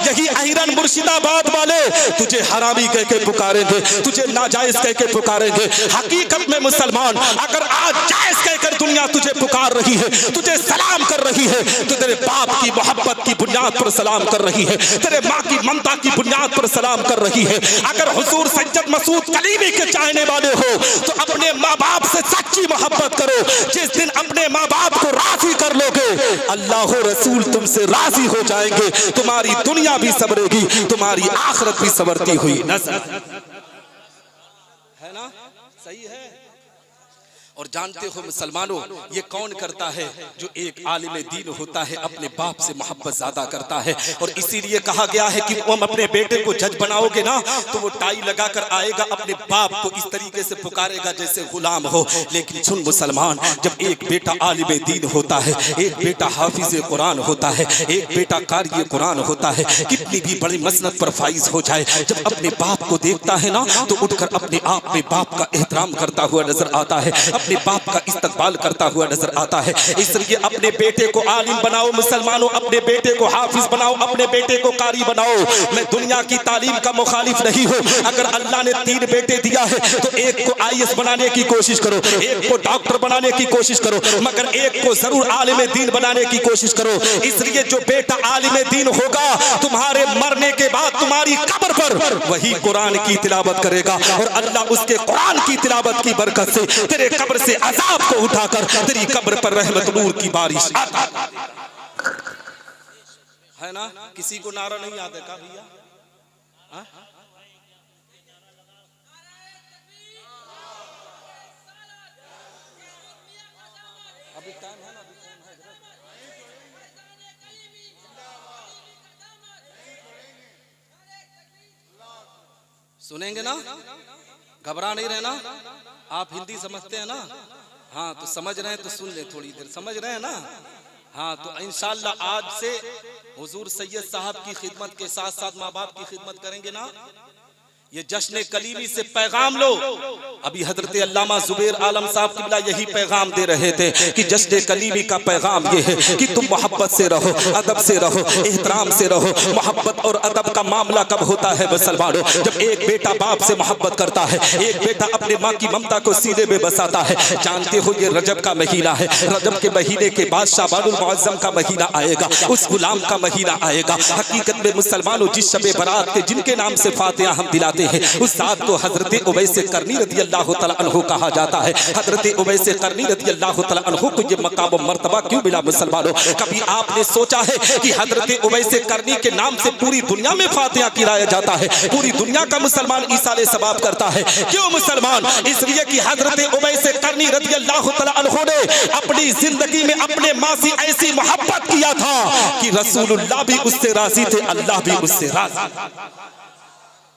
यही अहिरन मुर्शिदाबाद वाले तुझे हरामी कह के पुकारेंगे, तुझे नाजायज कह के पुकारेंगे। हकीकत में मुसलमान, अगर आज जायज कहकर दुनिया तुझे पुकार रही है, तुझे सलाम कर रही है, तो तेरे बाप की मोहब्बत की बुनियाद पर सलाम कर रही है, तेरे माँ की ममता की बुनियाद पर सलाम कर रही है। अगर हुजूर सैयद मसूद कलीमी के चाहने वाले हो तो अपने माँ बाप से सच्ची मोहब्बत करो। जिस दिन अपने माँ बाप को राजी कर लोगे, अल्लाह रसूल तुमसे राजी हो जाएंगे। तुम्हारी दुनिया भी संवरेगी, तुम्हारी आखिरत भी संवरती हुई नजर है ना। सही है। और जानते हो मुसलमानों, ये कौन करता है जो एक आलिम दीन होता है अपने बाप से मोहब्बत ज्यादा करता है। और इसीलिए कहा गया है कि तुम अपने बेटे को जज बनाओगे ना तो वो टाई लगाकर आएगा, अपने बाप को इस तरीके से पुकारेगा जैसे गुलाम हो। लेकिन सुन मुसलमान, जब एक बेटा आलिम दीन होता है, एक बेटा हाफिज कुरान होता है, एक बेटा कारी कुरान होता है, कितनी भी बड़ी मसनद पर फाइज हो जाए, जब अपने बाप को देखता है ना तो उठकर अपने आप में बाप का एहतराम करता हुआ नजर आता है, अपने बाप का इस्तकबाल करता हुआ नजर आता है। इसलिए अपने बेटे को आलिम बनाओ मुसलमानों, अपने बेटे को हाफिज बनाओ, अपने बेटे को कारी बनाओ। मैं दुनिया की तालीम का मुखालिफ नहीं हूँ। अगर अल्लाह ने 3 बेटे दिया है तो एक को IAS बनाने की कोशिश करो, एक को डॉक्टर बनाने की कोशिश करो, मगर एक को जरूर आलिम दीन बनाने की कोशिश करो। इसलिए जो बेटा आलिम दीन होगा, तुम्हारे मरने के बाद तुम्हारी कब्र पर वही कुरान की तिलावत करेगा और अल्लाह उसके कुरान की तिलावत की बरकत से तेरे कब्र से अजाब को उठाकर तेरी कब्र पर रहमत नूर की बारिश है ना? किसी को नारा नहीं याद है का भैया? अभी टाइम है ना, अभी टाइम है। सुनेंगे ना, घबरा नहीं रहना। आप हिंदी समझते हैं ना? हाँ, तो समझ रहे हैं तो सुन ले थोड़ी देर, समझ रहे हैं ना? हाँ, तो इंशाअल्लाह आज से हुजूर सैयद साहब की खिदमत के साथ साथ माँ बाप की खिदमत करेंगे ना। ये जश्न कलीमी से पैगाम लो। अभी हजरत अल्लामा जुबैर आलम साहब किबला यही पैगाम दे रहे थे कि जश्न कलीमी का पैगाम ये है कि तुम मोहब्बत से रहो, अदब से रहो, एहतराम से रहो। मोहब्बत और अदब का मामला कब होता है मुसलमानों? जब एक बेटा बाप से मोहब्बत करता है, एक बेटा अपने माँ की ममता को सीने में बसाता है। जानते हो ये रजब का महीना है, रजब के महीने के बाद शाबानुल मुअज्जम का महीना आएगा, उस गुलाम का महीना आएगा। हकीकत में मुसलमानों जिस शबे बरात के जिनके नाम से फातिहा हम दिलाते हैं, उस रात को हजरत उवैस करनी रज़ी अल्लाह तआला अन्हु कहा जाता है। हजरत उवैस करनी रज़ी अल्लाह तआला अन्हु को ये मकाम व मर्तबा क्यों मिला मुसलमानों? कभी आपने सोचा है कि हजरत उवैस करनी के नाम से पूरी दुनिया में फातिहा किराया जाता है, पूरी दुनिया का मुसलमान ईसाले सवाब करता है? क्यों मुसलमान? इसलिए कि हजरत उवैस करनी रज़ी अल्लाह तआला अन्हु ने अपनी जिंदगी में अपने माँ से ऐसी मोहब्बत किया था कि रसूलुल्लाह भी उससे राजी थे, अल्लाह भी उससे राजी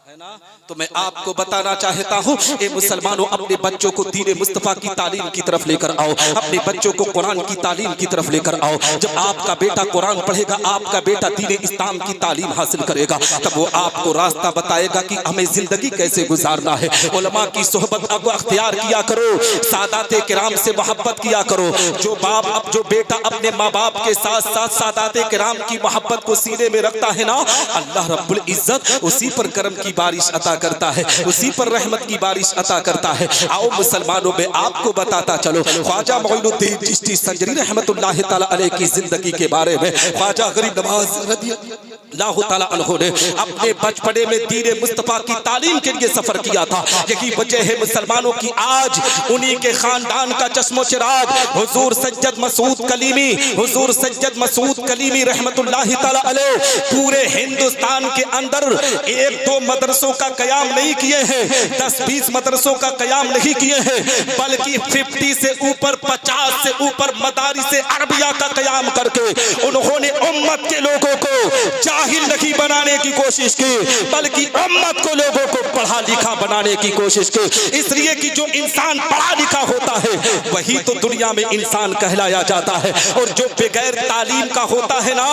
है ना। तो मैं आपको बताना चाहता हूँ, ए मुसलमानों, अपने बच्चों को दीन मुस्तफा की तालीम की तरफ लेकर आओ, अपने बच्चों को कुरान की तालीम की तरफ लेकर आओ। जब आपका बेटा कुरान पढ़ेगा, आपका बेटा दीन इस्लाम की तालीम हासिल करेगा, तब वो आपको रास्ता बताएगा कि हमें जिंदगी कैसे गुजारना है। उलमा की सोहबत को अख्तियार किया करो, सादाते किराम से मोहब्बत किया करो। जो बाप अब जो बेटा अपने माँ बाप के साथ साथ सादाते किराम की मोहब्बत को सीने में रखता है ना, अल्लाह रब्बुल इज्जत उसी पर करम की बारिश अता करता है, उसी पर रहमत की बारिश अता करता है। आओ मुसलमानों, में आपको बताता चलो ख्वाजा मोइनुद्दीन चिश्ती संजरी रहमतुल्लाह तआला अलैह की जिंदगी के बारे में। ख्वाजा गरीब नवाज रज़ियल्लाहु तआला अन्हु ने अपने बचपने में दीन मुस्तफा की तालीम के लिए सफर किया था। यही वजह है मुसलमानों की आज उन्हीं के खानदान का चश्मो चिराग हुजूर सज्जद मसूद कलीमी, हुजूर सज्जद मसूद कलीमी रहमतुल्लाह तआला अलैह पूरे हिंदुस्तान के अंदर एक दो मदरसों का कयाम नहीं किए हैं, 10-20 मदरसों का कयाम नहीं किए हैं, बल्कि 50 से ऊपर 50 से ऊपर मदारिस अरबिया का कयाम करके उन्होंने उम्मत के लोगों को जाहिल नहीं बनाने की कोशिश की, बल्कि उम्मत को लोगों को पढ़ा लिखा बनाने की कोशिश की। इसलिए कि जो इंसान पढ़ा लिखा होता है वही तो दुनिया में इंसान कहलाया जाता है, और जो बगैर तालीम का होता है ना,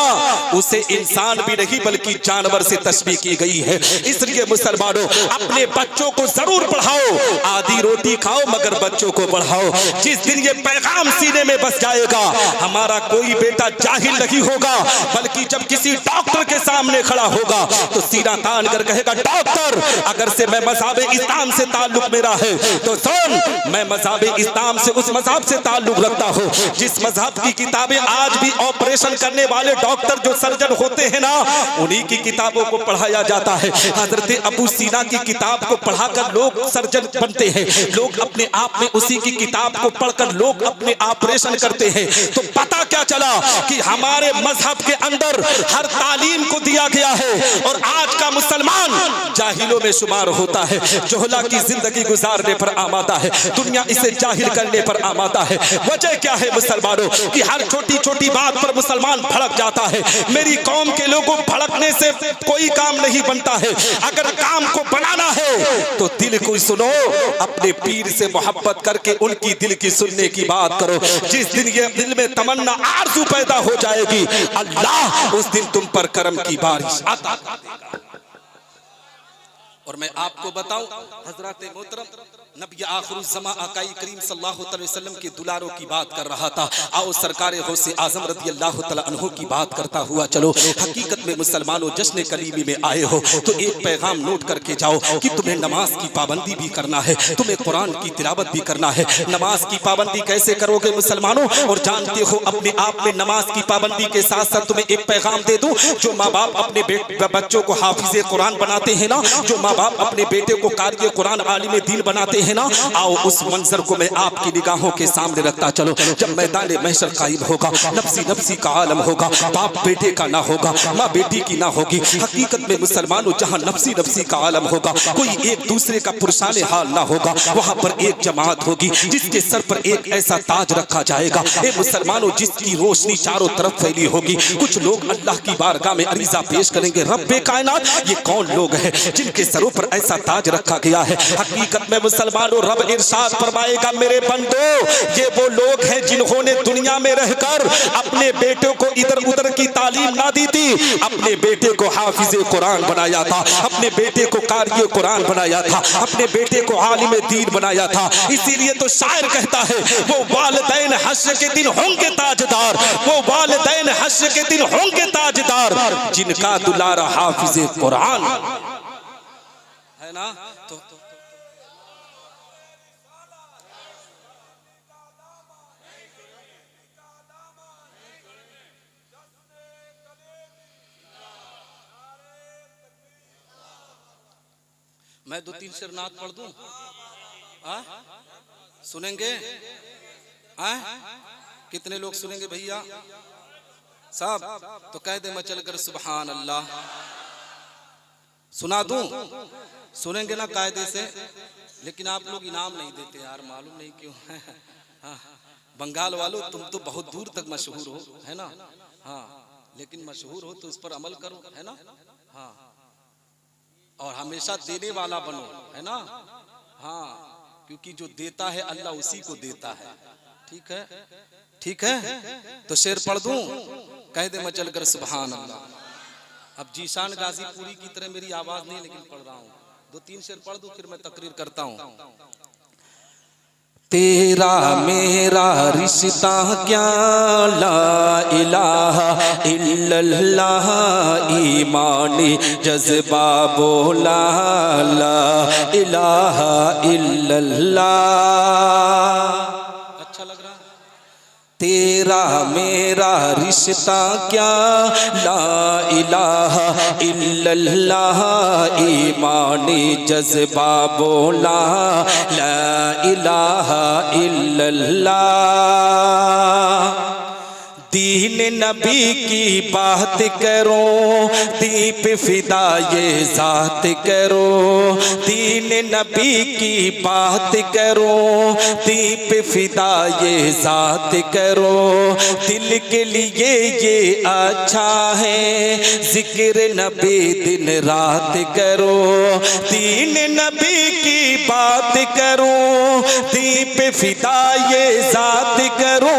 उसे इंसान भी नहीं बल्कि जानवर से तस्बीह की गई है। इसलिए मुसलमानों, अपने बच्चों को जरूर पढ़ाओ, आधी रोटी खाओ मगर बच्चों को पढ़ाओ। जिस दिन ये पैगाम सीने में बस जाएगा, हमारा कोई बेटा जाहिल नहीं होगा, बल्कि जब किसी डॉक्टर के सामने खड़ा होगा तो सीना तान कर कहेगा, डॉक्टर अगर से मैं मज़हब इस्लाम से ताल्लुक मेरा है तो सुन, मैं मज़हब इस्लाम से उस मज़हब से ताल्लुक रखता हूँ जिस मज़हब की किताबें आज भी ऑपरेशन करने वाले डॉक्टर जो सर्जन होते हैं ना, उन्हीं की किताबों को पढ़ाया जाता है। हजरत अबू सीना की किताब को पढ़ाकर लोग सर्जन बनते हैं, लोग अपने आप में उसी की किताब को पढ़कर लोग अपने ऑपरेशन करते हैं। तो पता क्या चला कि हमारे मजहब के अंदर हर तालीम को दिया गया है, और आज का मुसलमान जाहिलों में शुमार होता है, जोहला की जिंदगी गुजारने पर आमादा है, दुनिया इसे जाहिल करने पर आमादा है। वजह क्या है मुसलमानों कि हर छोटी छोटी बात पर मुसलमान भड़क जाता है। मेरी कौम के लोगों भड़कने से कोई काम नहीं बनता है, अगर काम को बनाना है तो दिल को सुनो, अपने पीर से मोहब्बत करके उनकी दिल की सुनने की बात करो। जिस दिन ये दिल में तमन्ना आरज़ू पैदा हो जाएगी, अल्लाह उस दिन तुम पर करम की बारिश अता कर देगा। और मैं आपको बताऊं, हजरत मोहतरम नबी आखिरुज़्ज़मा आकाई करीम सल्लल्लाहु अलैहि वसल्लम के दुलारों की बात कर रहा था। आओ सरकारे गौसे आज़म रज़ी अल्लाह तआला अन्हु की बात करता हुआ चलो। हकीकत में मुसलमानों, जश्न कलीमी में आए हो तो एक पैगाम नोट करके जाओ कि तुम्हें नमाज की पाबंदी भी करना है, तुम्हें कुरान की तिलावत भी करना है। नमाज की पाबंदी कैसे करोगे मुसलमानों? और जानते हो, अपने आप में नमाज की पाबंदी के साथ साथ तुम्हें एक पैगाम दे दूं, जो माँ बाप अपने बच्चों को हाफिज़े कुरान बनाते हैं ना, जो माँ बाप अपने बेटे को कारी कुरान आलिम दीन बनाते हैं, हैं ना, आओ उस मंजर को मैं आपकी निगाहों के सामने रखता चलो। जब मैदान महशर कायम होगा, नफ्सी नफ्सी का आलम होगा, बाप बेटे का ना होगा, माँ बेटी की ना होगी। हकीकत में मुसलमानों जहाँ नफ्सी नफ्सी का आलम होगा, कोई एक दूसरे का पुरसाने हाल ना होगा, वहाँ पर एक जमात होगी जिसके सर पर एक ऐसा ताज रखा जाएगा। ए मुसलमानों, जिसकी रोशनी चारों तरफ फैली होगी। कुछ लोग अल्लाह की बारगाह में अरीजा पेश करेंगे, रब्बे कायनात, ये कौन लोग हैं जिनके सरों पर ऐसा ताज रखा गया है। हकीकत में मुसलमानों, रब इरशाद फरमाएगा, मेरे बंदो, ये वो लोग हैं जिन्होंने दुनिया में रहकर अपने बेटों को इधर उधर की तालीम ना दी थी, अपने बेटे को हाफिज़े कुरान बनाया था, अपने बेटे को कारी कुरान बनाया था, अपने बेटे को आलिम दीन बनाया था। इसीलिए तो शायर कहता है, वो वालिदैन हश्र के दिन होंगे ताजदार, वो वालिदैन हश्र के दिन होंगे ताजदार, जिनका दुलारा हाफिज़े कुरान है ना। तो मैं 2-3 शेर नात पढ़ दूं, सुनेंगे? कितने लोग सुनेंगे भैया साहब? तो कह दे मचल कर सुभान अल्लाह। सुना दूं? सुनेंगे ना कायदे से? लेकिन आप लोग इनाम नहीं देते यार, मालूम नहीं क्यों। बंगाल वालों, तुम तो बहुत दूर तक मशहूर हो, है ना? हाँ, लेकिन मशहूर हो तो उस पर अमल करो, है ना? हाँ, और हमेशा देने वाला बनो, है ना? हाँ, क्योंकि जो देता है अल्लाह उसी को देता है। ठीक है, ठीक है। तो शेर पढ़ दूं? कह दे मचल कर सुभान अल्लाह। अब जीशान गाजीपुरी की तरह मेरी आवाज नहीं, लेकिन पढ़ रहा हूँ। 2-3 शेर पढ़ दूं, फिर मैं तकरीर करता हूँ। तेरा मेरा रिश्ता क्या, ला इलाहा इल्लल्लाह, ईमानी जज्बा बोला, ला इलाहा इल्लल्लाह। अच्छा लग रहा? तेरा मेरा रिश्ता क्या, ला इलाहा इल्लल्लाह, ईमानी जज्बा बोला, ला इलाहा इल्लल्लाह। दीन नबी की बात करो, दीप फिदा ये जात करो, दीन नबी की बात करो, दीप फिदा ये जात करो। दिल के लिए ये अच्छा है, जिक्र नबी दिन रात करो। दीन नबी की बात करो, दीप फिदा ये जात करो।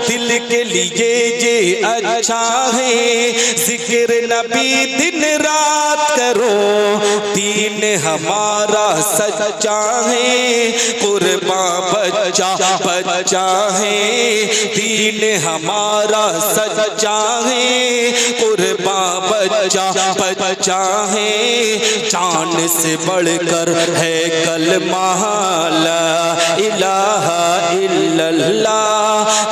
दिल के लिए ये अच्छा है, जिक्र नबी दिन रात करो। दीन हमारा सच्चा है, कुर्बान बच्चा बच्चा है। दीन हमारा सच्चा है, कुर्बान बच्चा बच्चा है। जान से बढ़कर है कलमा, ला इलाहा इल्लल्लाह।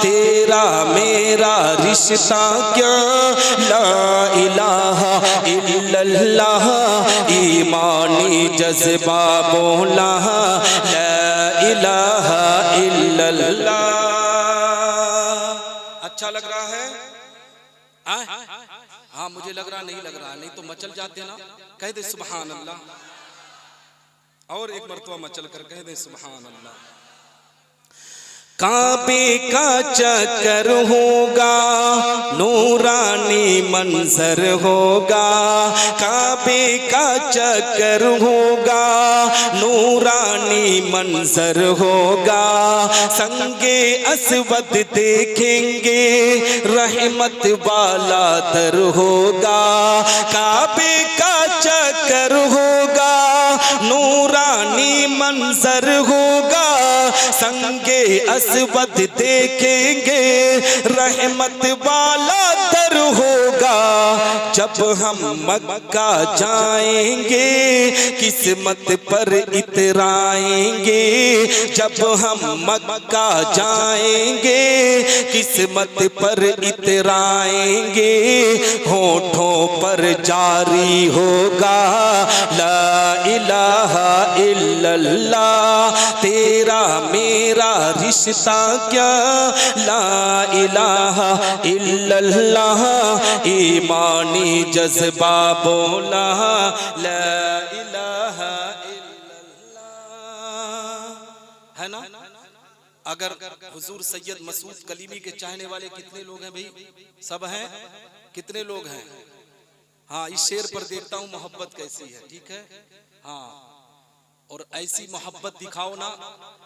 तेरा मेरा रिश्ता क्या, ला इलाहा इल्लल्लाह, ईमानी जज्बा बोला, ला इलाहा इल्लल्लाह। अच्छा लग रहा है? हाँ, मुझे लग रहा, नहीं लग रहा, नहीं तो मचल जाते ना। कह दे सुभान अल्लाह, और एक मर्तबा मचल कर कह दे सुभान अल्लाह। काबे का चक्कर होगा, नूरानी मंजर होगा। काबे का चक्कर होगा, नूरानी मंजर होगा। संगे असवद देखेंगे, रहमत वाला दर होगा। काबे का चक्कर होगा, नूरानी मंजर होगा। संगे असवद देखेंगे, रहमत वाला दर होगा। जब हम मक्का जाएंगे, किस्मत पर इतराएंगे। जब हम मक्का जाएंगे, किस्मत पर इतराएंगे, होठों पर जारी होगा ला इलाहा इल्लल्लाह। तेरा मेरा रिश्ता क्या ला इलाहा इल्लल्लाह। ईमानी जज्बा बोला ला इलाहा इल्लल्लाह, है ना। अगर हुजूर सैयद मसूद कलीमी के चाहने वाले कितने लोग हैं भाई? सब हैं। कितने लोग हैं? हाँ, इस शेर पर देखता हूँ मोहब्बत कैसी है। ठीक है, हाँ, और ऐसी मोहब्बत दिखाओ ना।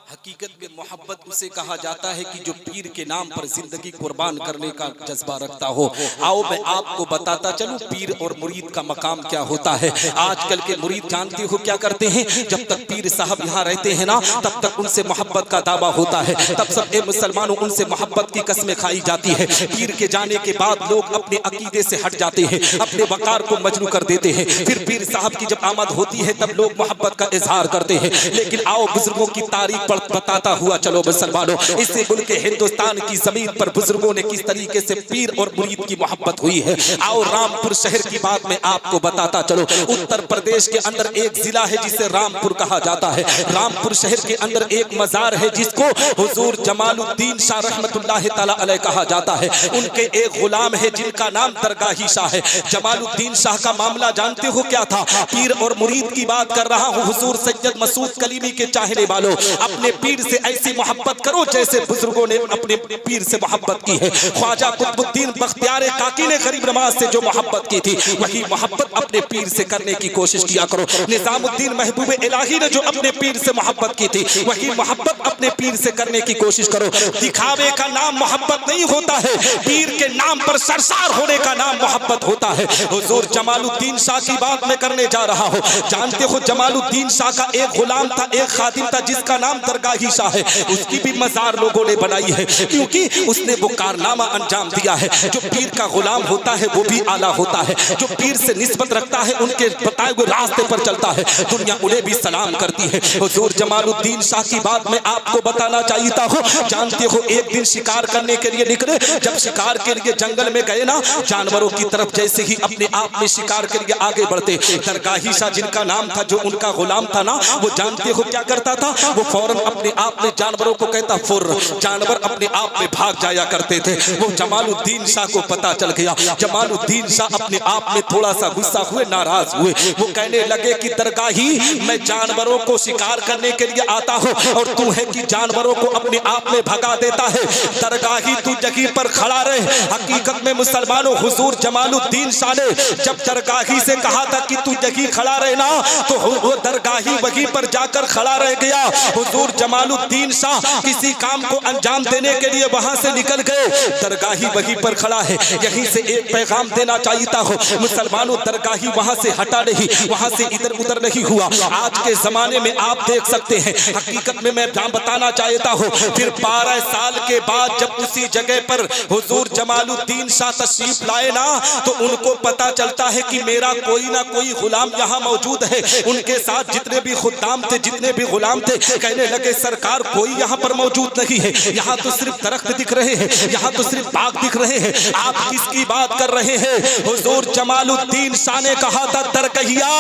हकीकत में मोहब्बत उसे कहा जाता है कि जो पीर के नाम पर जिंदगी कुर्बान करने का जज्बा रखता हो। आओ मैं आपको बताता चलूं पीर और मुरीद का मकाम क्या होता है। आजकल के मुरीद जानते हो क्या करते हैं? जब तक पीर साहब यहाँ रहते हैं ना, तब तक उनसे मोहब्बत का दावा होता है। तब सब मुसलमानों उनसे मोहब्बत की कस्में खाई जाती है। पीर के जाने के बाद लोग अपने अकीदे से हट जाते हैं, अपने वकार को मजनू कर देते हैं। फिर पीर साहब की जब आमद होती है तब लोग मोहब्बत का इजहार करते हैं। लेकिन आओ बुजुर्गों की तारीख पर बताता हुआ चलो मुसलमानों, इसी मुल्क के हिंदुस्तान की जमीन पर बुजुर्गों ने किस तरीके से पीर और मुरीद की मोहब्बत हुई है। आओ रामपुर शहर की बात में आपको बताता चलो। उत्तर प्रदेश के अंदर एक जिला है जिसे रामपुर कहा जाता है। रामपुर शहर के अंदर एक मजार है जिसको हुजूर जमालुद्दीन शाह रहमतुल्लाह तआला अलैह कहा जाता है। उनके एक गुलाम है जिनका नाम दरगाही शाह है। जमालुद्दीन शाह का मामला जानते हो क्या था? पीर और मुरीद की बात कर रहा हूँ। हुजूर सैयद मसूद कलीमी के चाहने वालों, अपने पीर से ऐसी मोहब्बत करो जैसे बुजुर्गों ने अपने पीर से मोहब्बत की है। ख्वाजा कुतुबुद्दीन बख्तियार काकी ने गरीब नवाज से जो मोहब्बत की थी, वही मोहब्बत अपने पीर से करने की कोशिश किया करो। निजामुद्दीन महबूब इलाही ने जो अपने पीर से मोहब्बत की थी, वही मोहब्बत अपने पीर से करने की कोशिश करो। दिखावे का नाम मोहब्बत नहीं होता है, पीर के नाम पर सरसार होने का नाम मोहब्बत होता है। हुजूर जमालुद्दीन शाह की बात मैं करने जा रहा हूँ। जानते हो जमालुद्दीन शाह का एक गुलाम था, एक खादिम था जिसका नाम दरगाही शाह है। उसकी भी मजार लोगों ने बनाई है क्योंकि उसने वो कारनामा अंजाम दिया है। जो पीर का गुलाम होता है वो भी आला होता है। जो पीर से निस्बत रखता है, उनके बताए हुए रास्ते पर चलता है, दुनिया उन्हें भी सलाम करती है। हुजूर जमालुद्दीन शाह की बात मैं आपको बताना चाहता हूँ। जानते हो एक दिन शिकार करने के लिए निकले। जब शिकार के लिए जंगल में गए ना, जानवरों की तरफ जैसे ही अपने आप में शिकार के लिए आगे बढ़ते, दरगाही शाह जिनका नाम था, जो उनका गुलाम था ना, वो जानते हो क्या करता था? वो फौरन अपने आप में जानवरों को कहता फुर, जानवर अपने आप में भाग जाया करते थे। वो जमालुद्दीन शाह को पता चल गया। जमालुद्दीन शाह अपने आप में थोड़ा सा गुस्सा हुए, नाराज हुए। वो कहने लगे कि दरगाही, मैं जानवरों को शिकार करने के लिए आता हूँ और तू है कि जानवरों को अपने आप में भगा देता है। दरगाही तू जगह पर खड़ा रहे। हकीकत में मुसलमानों, हुजूर जमालुद्दीन शाह ने जब दरगाही से कहा था कि तू जगह खड़ा रहे ना, तो वो दरगाही वहीं पर जाकर खड़ा रह गया। हुजूर जमालुद्दीन शाह किसी काम को अंजाम देने के लिए वहां से निकल गए। दरगाही वहीं पर खड़ा है। यहीं से एक पैगाम देना चाहता हूँ मुसलमानों, दरगाही वहां से हटा नहीं, वहां से इधर उधर नहीं हुआ। आज के जमाने में आप देख सकते हैं। हकीकत में मैं बताना चाहता हूँ, फिर 12 साल के बाद जब उसी जगह पर हुजूर जमालुद्दीन शाह तशरीफ लाए ना, तो उनको पता चलता है कि मेरा कोई ना कोई गुलाम यहाँ मौजूद है। उनके साथ जितने भी खुद्दाम थे, जितने भी गुलाम थे, कहने लगे सरकार कोई यहाँ पर मौजूद नहीं है। यहाँ तो सिर्फ दरख्त दिख रहे हैं, यहाँ तो सिर्फ बाग दिख रहे हैं। आप किसकी बात कर रहे हैं? हुजूर जमालुद्दीन शाह ने कहा था दरगाहिया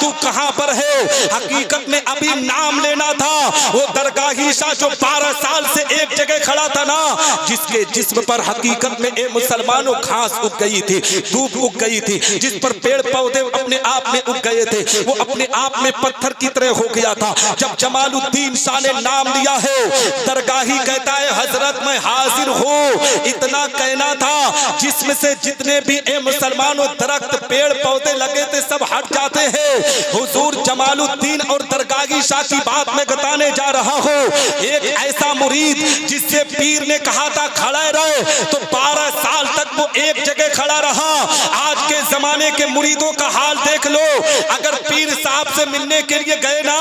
तू कहाँ पर है? हकीकत में अभी नाम लेना था। वो दरगाही शाह जो 12 साल से एक जगह खड़ा था ना, जिसके जिस्म पर हकीकत में ए मुसलमानों घास उग गई थी, धूप उग गई थी, जिस पर पेड़ पौधे अपने आप में उग गए थे, वो अपने आप में पत्थर की तरह हो गया था। जब जमालुद्दीन शाह ने नाम लिया है, दरगाही कहता है हजरत मैं हाजिर हूँ। इतना कहना था जिसमें से जितने भी ए मुसलमानों दरख्त पेड़ पौधे लगे थे सब हट जाते हैं। हुजूर जमालुद्दीन और दरगाही शाह की बात मैं बताने जा रहा हूँ। एक ऐसा मुरीद जिससे पीर ने कहा था खड़ा रहे, तो 12 साल तक वो एक जगह खड़ा रहा। आज के जमाने के मुरीदों का हाल देख लो। अगर पीर साहब से मिलने के लिए गए ना,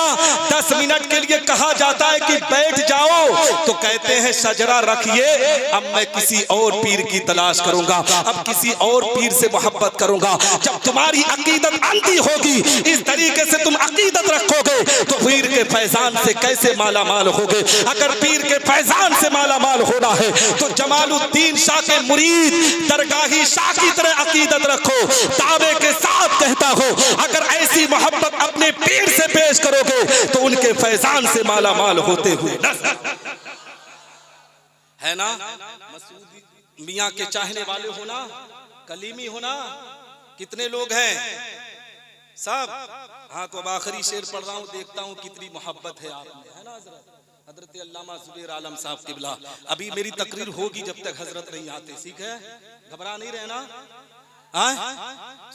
10 मिनट के लिए कहा जाता है कि बैठ जाओ तो कहते हैं शजरा रखिए, अब मैं किसी और पीर की तलाश करूंगा, अब किसी और पीर से मोहब्बत करूंगा। जब तुम्हारी अकीदत अंधी होगी, इस तरीके से तुम अकीदत रखोगे तो पीर के फैजान से कैसे माला माल होगे। अगर पीर के फैजान से माला माल होना है तो जमालुद्दीन शाह के मुरीद दरगाही शाह की तरह अकीदत रखो। दावे के साथ कहता हो, अगर ऐसी मोहब्बत अपने पीर से पेश करोगे तो उनके फैजान से माला माल होते हुए है ना। मसूद मियां के चाहने वाले होना, कलीमी होना, कितने लोग हैं सब। हाँ, तो अब आखिरी शेर पढ़ रहा हूँ, देखता हूँ कितनी मोहब्बत है आप में, है ना हजरत अल्लामा जुबैर आलम साहब किबला। अभी मेरी तकरीर होगी जब तक हजरत नहीं आते, ठीक है, घबरा नहीं रहना,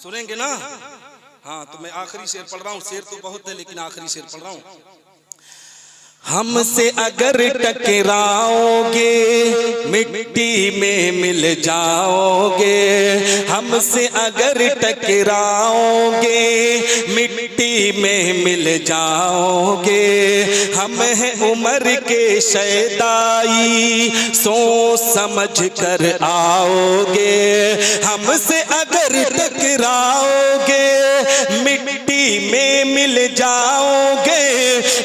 सुनेंगे ना। हाँ, तो मैं आखिरी शेर पढ़ रहा हूँ, शेर तो बहुत है लेकिन आखिरी शेर पढ़ रहा हूँ। हमसे अगर टकराओगे मिट्टी में मिल जाओगे, हमसे अगर टकराओगे मिट्टी में मिल जाओगे। हम हैं उम्र के शैदाई, सोच समझ कर आओगे। हमसे अगर टकराओगे मिट्टी में मिल जाओगे।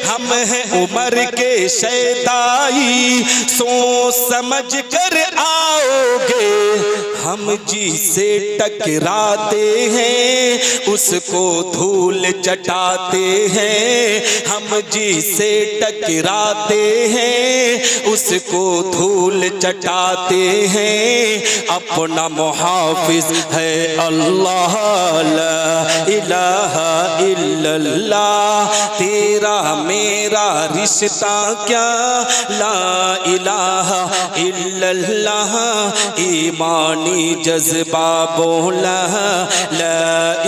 हम हैं उम्र के शैदाई, सोच समझ कर आओगे। हम जिसे टकराते हैं उसको धूल चटाते हैं। हम जिसे टकराते हैं उसको धूल चटाते हैं। अपना मुहाफिज है अल्लाह, ला इलाहा इल्लल्लाह। तेरा मेरा रिश्ता क्या, ला इलाहा इल्लल्लाह। ईमानी जज्बा बोला, ला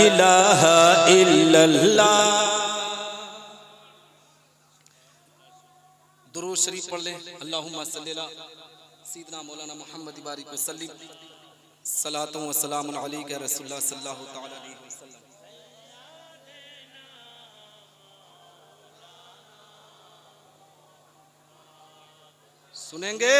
इलाहा इल्लल्लाह। दुरूद शरीफ पढ़ लें। अल्लाहुम्मा सल्ली अला सय्यिदना मौलाना मुहम्मद बारिक वसल्लम। सलातु व सलामुन अलैका रसूलुल्लाह सल्लल्लाहु तआला अलैहि वसल्लम। सुनेंगे?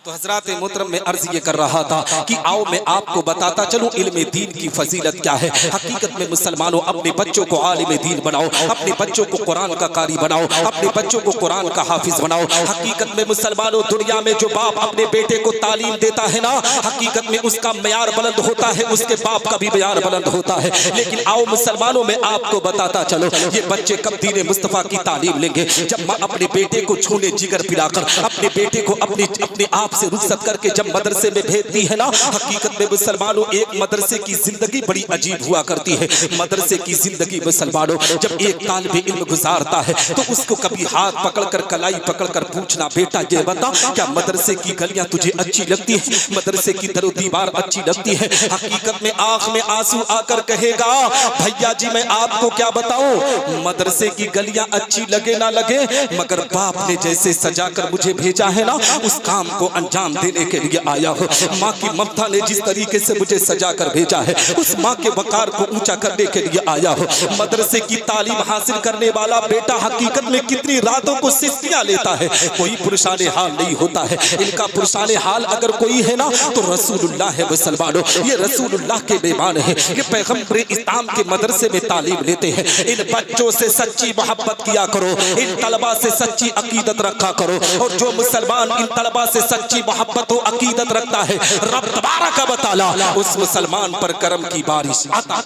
तो हजरात मोहतरम में अर्ज ये कर रहा था कि आओ मैं आपको बताता चलूं इल्म दीन की फजीलत क्या है। हकीकत में मुसलमानों, अपने बच्चों को आलिम दीन बनाओ, अपने बच्चों को कुरान का कारी बनाओ, अपने बच्चों को कुरान का हाफिज बनाओ। हकीकत में मुसलमानों, दुनिया में जो बाप अपने बेटे को तालीम देता है ना, हकीकत में उसका मयार बुलंद होता है, उसके बाप का भी मयार बुलंद होता है। लेकिन आओ मुसलमानों, में आपको बताता चलो ये बच्चे कब दीन मुस्तफा की तालीम लेंगे? जब माँ अपने बेटे को छूने जिगर पिलाकर, अपने बेटे को अपने आप से रुखसत करके जब मदरसे में भेजती है ना। हकीकत में मुसलमानों, एक मदरसे की जिंदगी बड़ी अजीब हुआ करती है। मदरसे की जिंदगी मुसलमानों, जब एक तालिब इल्म गुजारता है तो उसको कभी हाथ पकड़कर, कलाई पकड़कर पूछना, बेटा ये बता क्या मदरसे की गलियां तुझे अच्छी लगती है? मदरसे की दरो दीवार अच्छी लगती है? हकीकत में आंख में आंसू आकर कहेगा, भैया जी मैं आपको क्या बताऊं, मदरसे की गलियां अच्छी लगे ना लगे, मगर बाप ने जैसे सजाकर मुझे भेजा है ना, उस काम को अंजाम देने के लिए आया हो। माँ की ममता ने जिस तरीके से मुझे सजा कर भेजा है, उस माँ के वकार को ऊंचा करने के लिए आया हो। मदरसे की तालीम हासिल करने वाला बेटा हकीकत में कितनी रातों को सिस्तियां लेता है, कोई पुरुषाने हाल नहीं होता है। इनका पुरुषाने हाल अगर कोई है ना तो रसूलुल्लाह है। मुसलमानों, ये रसूलुल्लाह के मेहमान है, ये पैगंबर इस्लाम के मदरसे में तालीम लेते हैं। इन बच्चों से सच्ची मोहब्बत किया करो, इन तलबा से सच्ची अकीदत रखा करो। और जो मुसलमान इन तलबा से सच्ची मोहब्बत और अकीदत रखता है, रब तबारक व तआला उस मुसलमान पर करम की बारिश आता।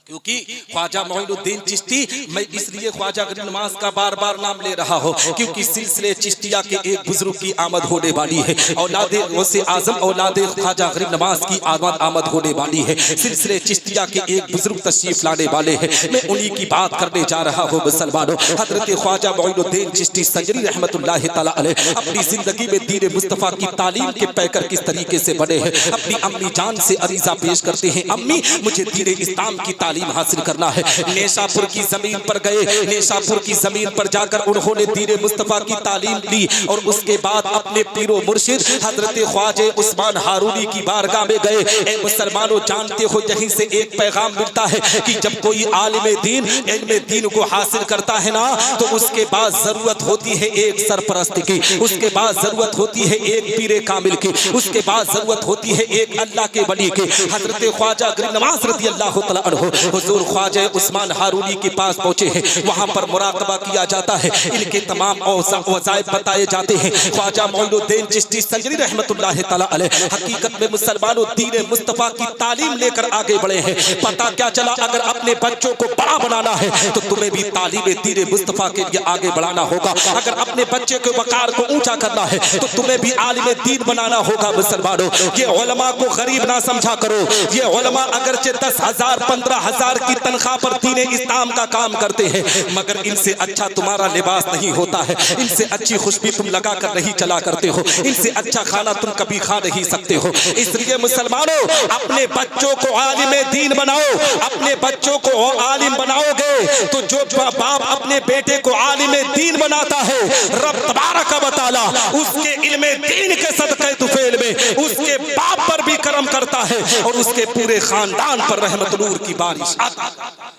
क्योंकि ख्वाजा मोइनुद्दीन चिश्ती, मैं इसलिए ख्वाजा गरीब नवाज का बार बार नाम ले रहा हूँ क्योंकि सिलसिले चिश्तिया के एक बुजुर्ग की आमद होने वाली है। औलादे गौसे आजम, औलादे ख्वाजा गरीब नवाज की आमद होने वाली है। सिलसिले चिश्तिया के एक बुजुर्ग तशरीफ लाने वाले हैं, मैं उन्हीं की बात करने जा रहा हूँ। मुसलमानों, हजरत ख्वाजा मोइनुद्दीन चिश्ती संजरी रहमतुल्लाह तआला अलैह अपनी जिंदगी में दीन मुस्तफा की तालीम के पैकर किस तरीके से बने हैं। अपनी अम्मी जान से अरीजा पेश करते हैं, अम्मी मुझे दीन इस्लाम की तालीम तालीम हासिल करना है। नेशापुर की जमीन पर गए, नेशापुर की जमीन पर जाकर उन्होंने दीन मुस्तफा की तालीम ली और उसके बाद अपने पीरो मुर्शिद हजरत ख्वाजा उस्मान हारूनी की बारगाह में गए। ए मुसलमानों, जानते हो यहीं से एक पैगाम मिलता है कि जब कोई आलिम दीन इल्म दीन को हासिल करता है ना, तो उसके बाद जरूरत होती है एक सरपरस्त की, उसके बाद जरूरत होती है एक पीरे कामिल की, उसके बाद जरूरत होती है एक अल्लाह के वली की। हजरत ख्वाजा गरीब नवाज रज़ी अल्लाह तआला अन्हु हुजूर ख्वाजा उस्मान हारूनी के पास पहुंचे हैं। वहां पर मुराकबा किया जाता है, इनके तमाम वज़ाइफ बताए जाते हैं। ख्वाजा मोइनुद्दीन चिश्ती संजरी रहमतुल्लाह तआला अलैह हकीकत में मुसलमानों दीन मुस्तफा की तालीम लेकर आगे बढ़े हैं। पता क्या चला, अगर अपने बच्चों को बड़ा बनाना है तो तुम्हें भी तालीम दीन मुस्तफा के लिए आगे बढ़ाना होगा। अगर अपने बच्चे के वकार को ऊंचा करना है तो तुम्हें भी आलिम दीन बनाना होगा। मुसलमानों, ये उलमा को गरीब ना समझा करो। ये उलमा अगरचे 10,000 15,000 की तनख्वाह पर दीन इस्लाम का काम करते हैं, मगर इनसे अच्छा तुम्हारा लिबास नहीं होता है, इनसे अच्छी खुशबू तुम लगा कर नहीं चला करते हो, इनसे अच्छा खाना तुम कभी खा नहीं सकते हो। इसलिए मुसलमानों, अपने बच्चों को आलिम दीन बनाओ। अपने बच्चों को आलिम बनाओगे तो जो बाप अपने बेटे को आलिम दीन बनाता है, रब तबारक व तआला उसके इल्म दीन के सदक़े तुफैल में उसके बाप पर भी करम करता है और उसके पूरे खानदान पर रहमत नूर की बारिश आती है।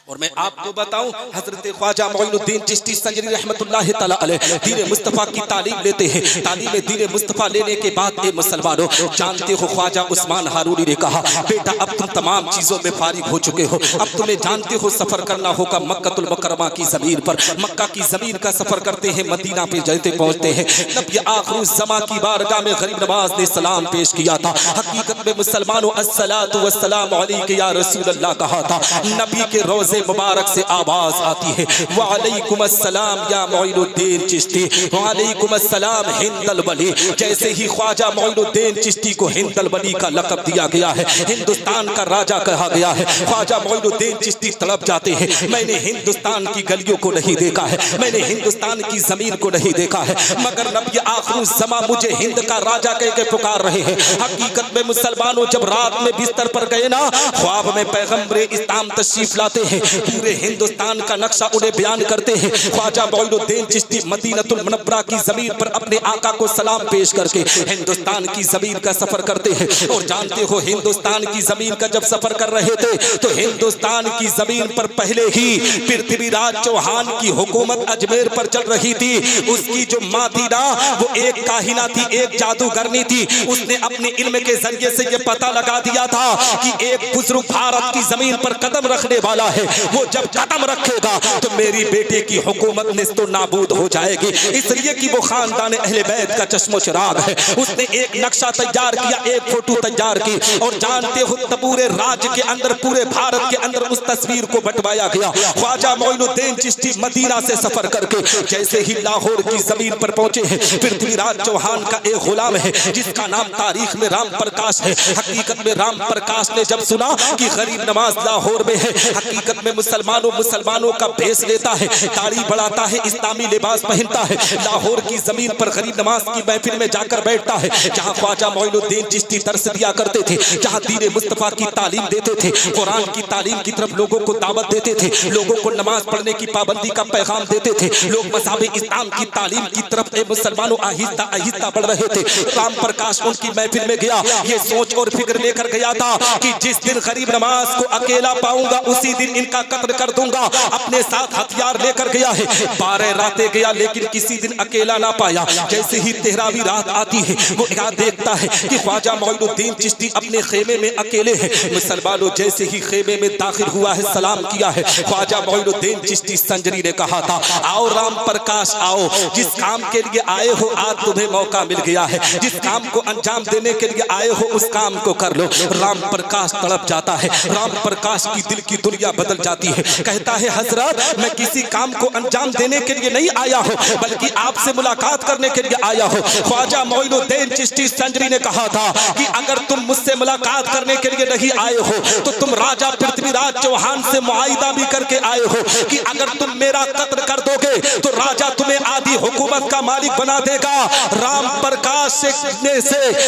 और मैं आपको बताऊं, हजरत ख्वाजा मोइनुद्दीन चिश्ती संजरी रहमतुल्लाह तआला अलैह दीन मुस्तफा की तालीम लेते हैं। तालीम दीन मुस्तफा लेने के बाद ए मुसलमानों, जानते हो ख्वाजा उस्मान हारूनी ने कहा, बेटा अब तुम तमाम चीजों में फारिग हो चुके हो, अब तुम्हें जानते हो सफर करना होगा मक्कतुल मुकर्रमा की जमीन पर। मक्का की जमीन का सफर करते हैं, मदीना पे जैसे पहुंचते हैं, नबी आखिर ज़मा की बारगाह में गरीब नवाज ने सलाम पेश किया था। हकीकत में मुसलमानों, अस्सलातु वस्सलाम अलैका या रसूल अल्लाह कहा था। नबी के रोज़े मुबारक से आवाज आती है, वालेकुम अस्सलाम या मोइनुद्दीन चिश्ती, वालेकुम अस्सलाम हिंदल वली। जैसे ही ख्वाजा मोइनुद्दीन चिश्ती को हिंदल वली का लक़ब दिया गया है, हिंदुस्तान का राजा कहा गया है, ख्वाजा मोइनुद्दीन चिश्ती तड़प जाते हैं, मैंने हिंदुस्तान की गलियों को नहीं देखा है, मैंने हिंदुस्तान की जमीन को नहीं देखा है, मगर नबी आखिर ज़मा मुझे हिंद का राजा कह के पुकार रहे हैं। हकीकत में मुसलमानों, जब रात में बिस्तर पर गए ना, ख्वाब में पैगंबर इस्लाम तशरीफ लाते हैं, पूरे हिंदुस्तान का नक्शा उन्हें बयान करते हैं। ख्वाजा मोइनुद्दीन चिश्ती मदीनतुल मुनव्वरा की जमीन पर अपने आका को सलाम पेश करके हिंदुस्तान की जमीन का सफर करते हैं। और जानते हो, हिंदुस्तान की जमीन का जब सफर कर रहे थे तो हिंदुस्तान की जमीन पर पहले ही पृथ्वीराज चौहान की हुकूमत अजमेर पर चल रही थी। उसकी जो माँ थी ना, वो एक काहिना थी, एक जादूगरनी थी। उसने अपने इल्म के जरिए से ये पता लगा दिया था कि एक बुजुर्ग भारत की जमीन पर कदम रखने वाला है, वो जब कदम रखेगा तो मेरी बेटे की हुकूमत निस्तो नाबूद हो जाएगी। इसलिए कि वो खानदान अहले बैत का चश्मो चिराग है। उसने एक नक्शा तैयार किया, एक फोटो तैयार की, और जानते हो पूरे राज्य के अंदर, पूरे भारत के अंदर उस तस्वीर को बंटवाया गया। ख्वाजा मोइनुद्दीन चिश्ती मदीना से सफर करके जैसे ही लाहौर की जमीन पर पहुंचे हैं, पृथ्वीराज चौहान का एक गुलाम है जिसका नाम तारीख में राम प्रकाश है। हकीकत में राम प्रकाश ने जब सुना कि गरीब नवाज लाहौर में है, हकीकत में मुसलमानों का भेष लेता है, दाढ़ी बढ़ाता है, इस्लामी लिबास पहनता है, लाहौर की जमीन पर गरीब नवाज की महफिल में जाकर बैठता है, जहां ख्वाजा मोइनुद्दीन चिश्ती दर्स दिया करते थे, जहां दीन मुस्तफा की तालीम देते थे, कुरान की तालीम की तरफ लोगों को दावत देते थे, लोगों को नमाज पढ़ने की पाबंदी का पैगाम देते थे, लोग मज़हब इस्लाम की तालीम की तरफ मुसलमानों आहिस्ता आहिस्ता बढ़ रहे थे। राम प्रकाश उनकी महफिल में गया, ये सोच और फिक्र लेकर गया था कि जिस दिन गरीब नवाज को अकेला पाऊंगा उसी दिन इनका कत्ल कर दूंगा। अपने साथ हथियार लेकर गया है, 12 रातें गया लेकिन किसी दिन अकेला ना पाया। जैसे ही 13वीं रात आती है, वो यहाँ देखता है कि ख्वाजा मोइनुद्दीन चिश्ती अपने खेमे में अकेले हैं। मुसलमानों, जैसे ही खेमे में दाखिल हुआ है, सलाम किया है, ख्वाजा मोइनुद्दीन चिश्ती संजरी ने कहा था, आओ राम प्रकाश आओ, जिस काम के लिए आए हो आज तुम्हें मौका मिल गया है, जिस काम को अंजाम देने के लिए आए हो उस काम को कर लो। राम प्रकाश तड़प जाता है, राम प्रकाश की दिल की दुनिया बदल जाती है। कहता है हजरत मैं किसी काम को अंजाम देने के लिए नहीं आया हूँ बल्कि आपसे मुलाकात करने के लिए आया हूँ। ख्वाजा मोइनुद्दीन चिश्ती संजरी ने कहा था कि अगर तुम मुझसे मुलाकात करने के लिए नहीं आए हो तो तुम राजा पृथ्वीराज चौहान से मुआहिदा भी करके आए हो कि अगर तुम मेरा कत्ल कर दोगे तो राजा तुम्हें आधी हुकूमत का मालिक बना देगा। राम प्रकाश से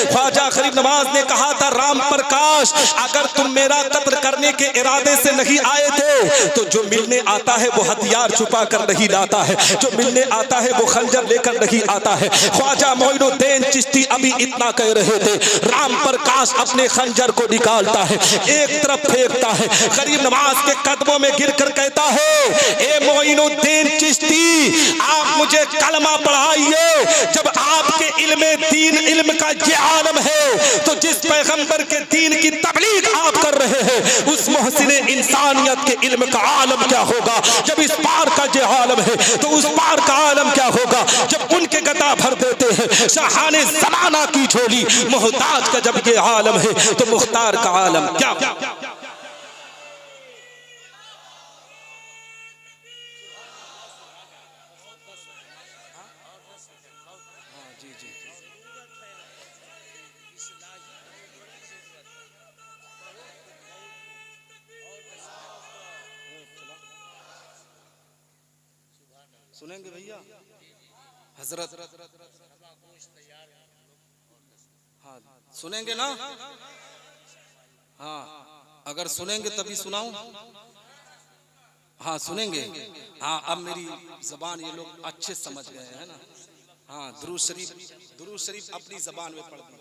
ख्वाजा गरीब नवाज ने कहा था, राम प्रकाश अगर तुम मेरा कत्ल करने के इरादे से नहीं आए थे तो जो मिलने आता है वो हथियार छुपा कर नहीं लाता है, जो मिलने आता है वो खंजर लेकर नहीं आता है। ख्वाजा मोइनुद्दीन चिश्ती अभी इतना कह रहे थे, राम प्रकाश अपने खंजर को निकालता है, एक तरफ फेंकता है, गरीब नवाज के कदमों में गिरकर कहता है, ए मोइनुद्दीन चिश्ती आप मुझे कलमा पढ़ाइए। जब आपके इल्मे दीन इल्म का ये आलम है तो जिस पैगंबर के दीन की तबलीग आप कर रहे हैं उस मोहसिने इंसानियत के इल्म का आलम क्या होगा। जब इस पार का ये आलम है तो उस पार का आलम क्या होगा। जब उनके गदा भर देते हैं शाहाने ज़माना की झोली, मोहताज का जब ये आलम है तो मुख्तार का आलम क्या। सुनेंगे भैया हजरत? हाँ सुनेंगे ना? हाँ अगर सुनेंगे तभी सुनाऊं। हाँ सुनेंगे। हाँ अब मेरी जबान ये लोग अच्छे समझ गए हैं ना। हाँ दुरूद शरीफ अपनी जबान में पढ़ दी।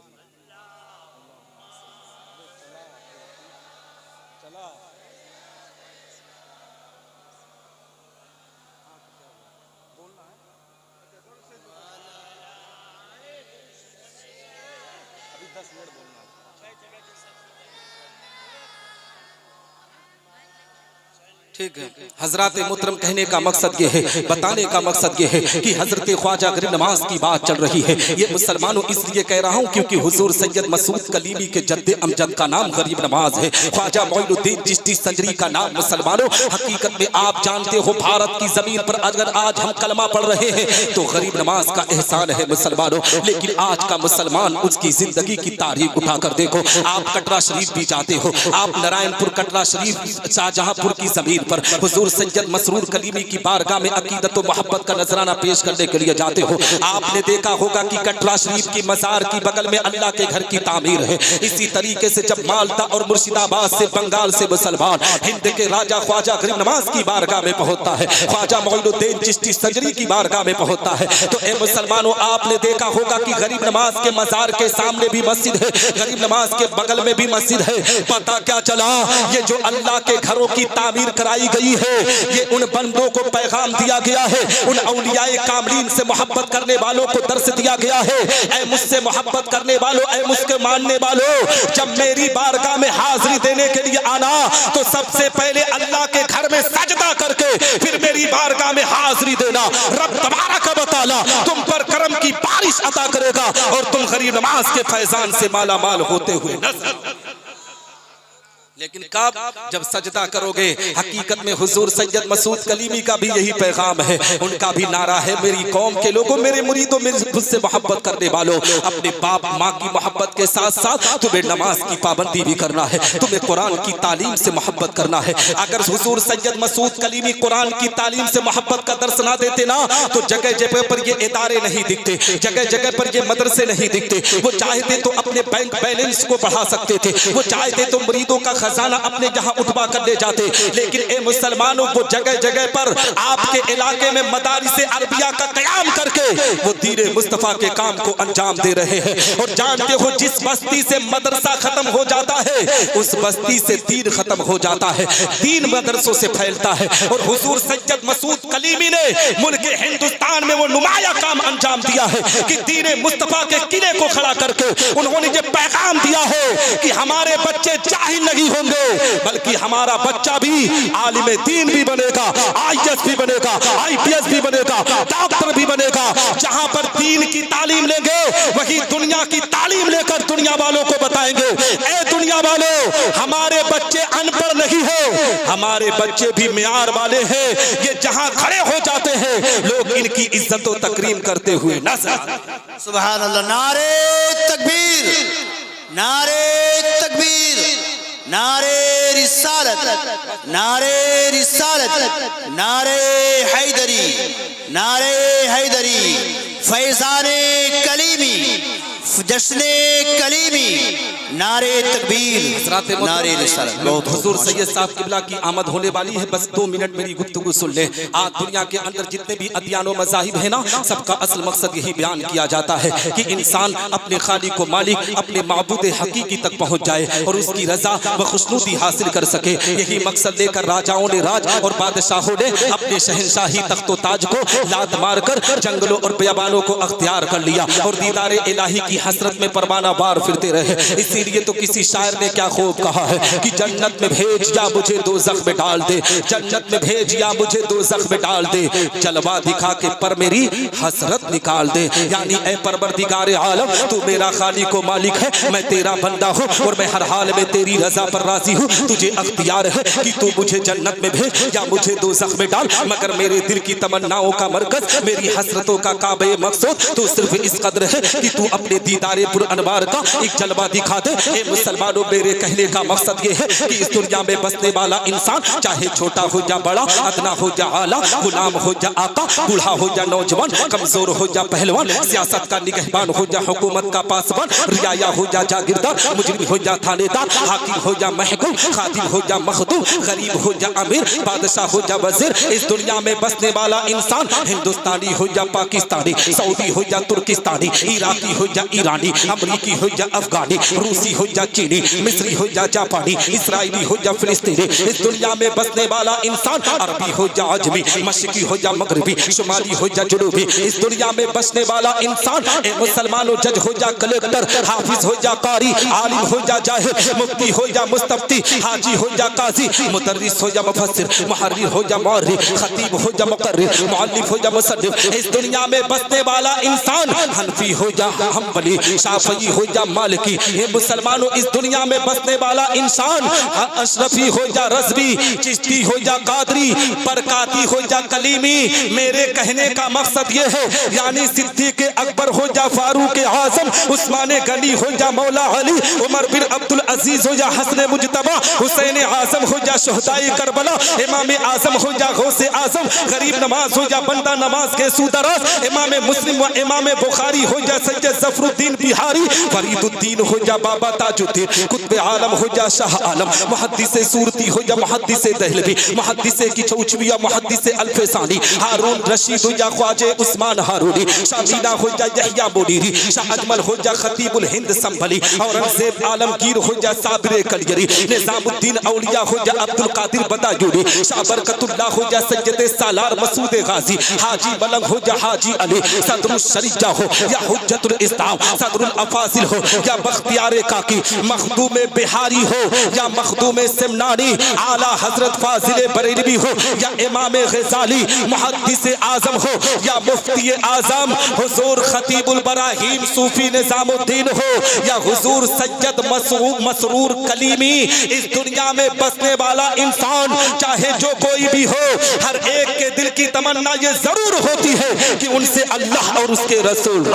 चला अभी 10 मिनट बोलना। ठीक है हजरत मुहतरम, कहने का मकसद ये है, बताने का मकसद ये है कि हजरत ख्वाजा गरीब नवाज की बात चल रही है। ये मुसलमानों इसलिए कह रहा हूँ क्योंकि हुजूर सैयद मसूद कलीमी के जद्दे अमजद का नाम गरीब नवाज है। ख्वाजा मोइनुद्दीन चिश्ती संजरी का नाम मुसलमानों हकीकत में आप जानते हो भारत की जमीन पर अगर आज हम कलमा पढ़ रहे हैं तो गरीब नवाज का एहसान है मुसलमानों। लेकिन आज का मुसलमान उसकी जिंदगी की तारीख उठाकर देखो। आप कटरा शरीफ भी जाते हो, आप नारायणपुर कटरा शरीफ शाहजहांपुर की जमीन पर हुजूर सैयद मसरूर कलीमी की बारगाह में अकीदत व मोहब्बत का नजराना पेश करने के लिए जाते हो। आपने देखा होगा कि कटरा शरीफ की मजार की बगल में अल्लाह के घर की तामीर है। इसी तरीके से जब माल्टा और मुर्शिदाबाद से बंगाल से मुसलमान हिंद के राजा ख्वाजा गरीब नवाज की बारगाह में पहुंचता है, ख्वाजा मोइनुद्दीन चिश्ती संजरी की बारगाह में पहुंचता है, तो ए मुसलमानों आपने देखा होगा कि गरीब नवाज के मजार के सामने भी मस्जिद है, गरीब नवाज के बगल में भी मस्जिद है। पता क्या चला, ये जो अल्लाह के घरों की तामीर कराई गई है ये उन बंदों को पैगाम दिया गया है, उन औलियाए कामरीन से मोहब्बत करने वालों को दर्स दिया गया है। ऐ मुझसे मोहब्बत करने वालों, ऐ मुझके मानने वालों, जब मेरी बारगाह में हाजिरी देने के लिए आना तो सबसे पहले अल्लाह के घर में सजदा करके फिर मेरी बारगाह में हाजिरी देना। रब तबारक व तआला तुम पर करम की बारिश अता करेगा और तुम गरीब नवाज के फैजान से माला माल होते हुए नजर। लेकिन कब? जब सजदा करोगे। हकीकत में हुजूर सैयद मसूद कलीमी का भी यही पैगाम है, उनका भी नारा है, मेरी कौम के लोगों, मेरे मुरीदों, मुझसे मोहब्बत करने वालों, अपने बाप माँ की मोहब्बत के साथ साथ तुम्हें नमाज की पाबंदी भी करना है, तुम्हें कुरान की तालीम से मोहब्बत करना है। अगर हुजूर सैयद मसूद कलीमी कुरान की तालीम से मोहब्बत का दर्स ना देते ना तो जगह जगह पर ये इदारे नहीं दिखते, जगह जगह पर ये मदरसे नहीं दिखते। वो चाहते तो अपने बैंक बैलेंस को बढ़ा सकते थे, वो चाहते तो मुरीदों का खजाना अपने जहां उठवा कर ले जाते, लेकिन ए मुसलमानों वो जगह जगह पर आपके इलाके में मदारिस अरबिया का कयाम करके वो दीन मुस्तफा के काम को अंजाम दे रहे हैं। और जानते हो जिस बस्ती से मदरसा खत्म हो जाता है उस बस्ती से दीन खत्म हो जाता है, दीन मदरसों से फैलता है। और हुजूर सैयद मसूद कलीमी ने मुल्क हिंदुस्तान में वो नुमाया काम अंजाम दिया है कि दीन मुस्तफा के किले को खड़ा करके उन्होंने ये पैगाम दिया है कि हमारे बच्चे जाहिल नहीं होंगे बल्कि हमारा बच्चा भी आलिम दीन भी बनेगा, आईएएस भी बनेगा, आईपीएस भी बनेगा, डॉक्टर भी बनेगा। जहां पर दीन की तालीम लेंगे वही दुनिया की तालीम लेकर दुनिया वालों को बताएंगे, ए दुनिया वालों हमारे बच्चे अनपढ़ नहीं है, हमारे बच्चे भी मियार वाले हैं। ये जहां खड़े हो जाते हैं लोग इनकी इज्जत और तकरीम करते हुए नजर। सुभान अल्लाह। नारे तकबीर, नारे तकबीर, नारे रिसालत, नारे रिसालत, नारे हैदरी, नारे हैदरी, फैजाने कलीमी, जश्ने कलीमी, नारे तकबीर, नारे रिसालत। बहुत हुजूर सैयद साहब किबला की आमद होने वाली है। बस 2 मिनट मेरी गुफ्तगू सुन ले। आज दुनिया के अंदर जितने भी अदियान और मज़ाहिब है ना, सबका असल मकसद यही बयान किया जाता है कि इंसान अपने खालिक को मालिक, अपने माबूद हकीकी तक पहुँच जाए और उसकी रजा व खुशनुदी हासिल कर सके। यही मकसद लेकर राजाओं ने राज और बादशाहों ने अपने शहनशाही तख्तो ताज को लात मारकर जंगलों और बियाबानों को अख्तियार कर लिया और दीदारे इलाही की हसरत में परवाना बार फिरते रहे। इसीलिए तो किसी शायर ने क्या खूब कहा है कि जन्नत में भेज या मुझे दोज़ख में डाल दे, जन्नत में भेज या मुझे दोज़ख में डाल दे, जलवा दिखा के पर मेरी हसरत निकाल दे। यानी ऐ परवरदिगार आलम, तू मेरा खालिक व मालिक है, मैं तेरा बंदा हूँ और मैं हर हाल में तेरी रजा पर राजी हूँ। तुझे अख्तियार है कि तू मुझे जन्नत में भेज या मुझे दोज़ख में डाल, मगर मेरे दिल की तमन्नाओं का मरकज, मेरी हसरतों का काबे मकसूद तो सिर्फ इस कदर है कि तू अपने दीदारे पुर अनवार का एक जलवा दिखा दे। ए मुसलमानों, मेरे कहने का मकसद ये है कि इस दुनिया में बसने वाला इंसान चाहे छोटा हो या बड़ा, अदना हो या आला, गुलाम हो या आका, बूढ़ा हो या नौजवान, कमजोर हो या पहलवान, सियासत का निगहबान हो या हुकूमत का पासबान, रियाया हो या जागीरदार, मुजरिम हो या थानेदार, हाकिम हो या महकूम, खादिम हो या मखदूम, गरीब हो या अमीर, बादशाह हो या वजीर, इस दुनिया में बसने वाला इंसान हिंदुस्तानी हो या पाकिस्तानी, सऊदी हो या तुर्किस्तानी, इराकी हो या ईरानी, अमरीकी हो या अफगानी, रूसी हो या चीनी, मिस्री हो या जापानी, इसराइली हो या फिलिस्तीनी, इस दुनिया में बसने वाला इंसान अरबी हो या अजमी, मशरकी हो या मगरबी, शुमाली हो या जुनूबी, इस दुनिया में बसने वाला इंसान ए मुसलमानों जज हो या कलेक्टर, हाफिज हो या कारी, आलिम हो या जाहिर, मुफ्ती हो या मुस्तफ्ती, हाजी हो या काजी, मुदर्रिस हो या मुफस्सिर, मुहर्रिर हो या मौर्रिख, खतीब हो या मुकर्रिर, मुअल्लिफ हो या मुसन्निफ, इस दुनिया में बसने वाला इंसान हनफी हो या हम्बली, शाफई हो या मालिकी, ये मुसलमानों इस दुनिया में बसने वाला इंसान अशरफी हो या रज़वी, चिश्ती हो या कादरी, बरकाती हो या कलीमी। मेरे कहने का मकसद ये है यानी सिद्दीक़ अकबर हो या फारूक आज़म, उस्मान गनी हो या मौला अली, उमर बिन अब्दुल अजीज हो या हसन मुजतबा, हुसैन आज़म हो या शुहदाए करबला, इमाम आज़म हो या गौसे आज़म, गरीब नवाज हो या बंदा नमाज के सूदराज, इमाम मुस्लिम व इमाम बुखारी हो या सैयद ज़फरुद्दीन बिहारी, फरीदुद्दीन हो या बाबा ताजुद्दीन, कुतुब आलम हो या शाह आलम, मुहद्दिस सूरती हो या मुहद्दिस दहलवी, मुहद्दिस किचौचवी या मुहद्दिस अल्फसानी, हारून रशीद हो या ख्वाजे उस्मान हारूनी, शामीना हो या यहया मुनीरी, शाह अजमल हो या खतीबुल हिंद संभली, औरंगजेब आलमगीर हो या साबिर कलियरी, निजामुद्दीन औलिया हो या अब्दुल कादिर बदायूनी, शाह बरकतुल्लाह हो या सैयद सालार मसूद गाजी, हाजी मलंग हो या हाजी अली, सदरुल शरीजा हो या हुज्जतुल इस्लाम, सदरुल अफाजिल हो या बख्तियार काकी, मखदूम बिहारी हो या मखदूम सिमनानी, आला हजरत फाजिल बरेलवी हो या इमाम गजाली, मुहद्दिस आजम हो या मुफ्ती आजम, हुजूर खतीबुल बराहीम सूफी निजामुद्दीन हो या हुजूर सैयद मसरूर कलीमी, इस दुनिया में बसने वाला इंसान चाहे जो कोई भी हो, हर एक के दिल की तमन्ना ये जरूर होती है कि उनसे अल्लाह और उसके रसूल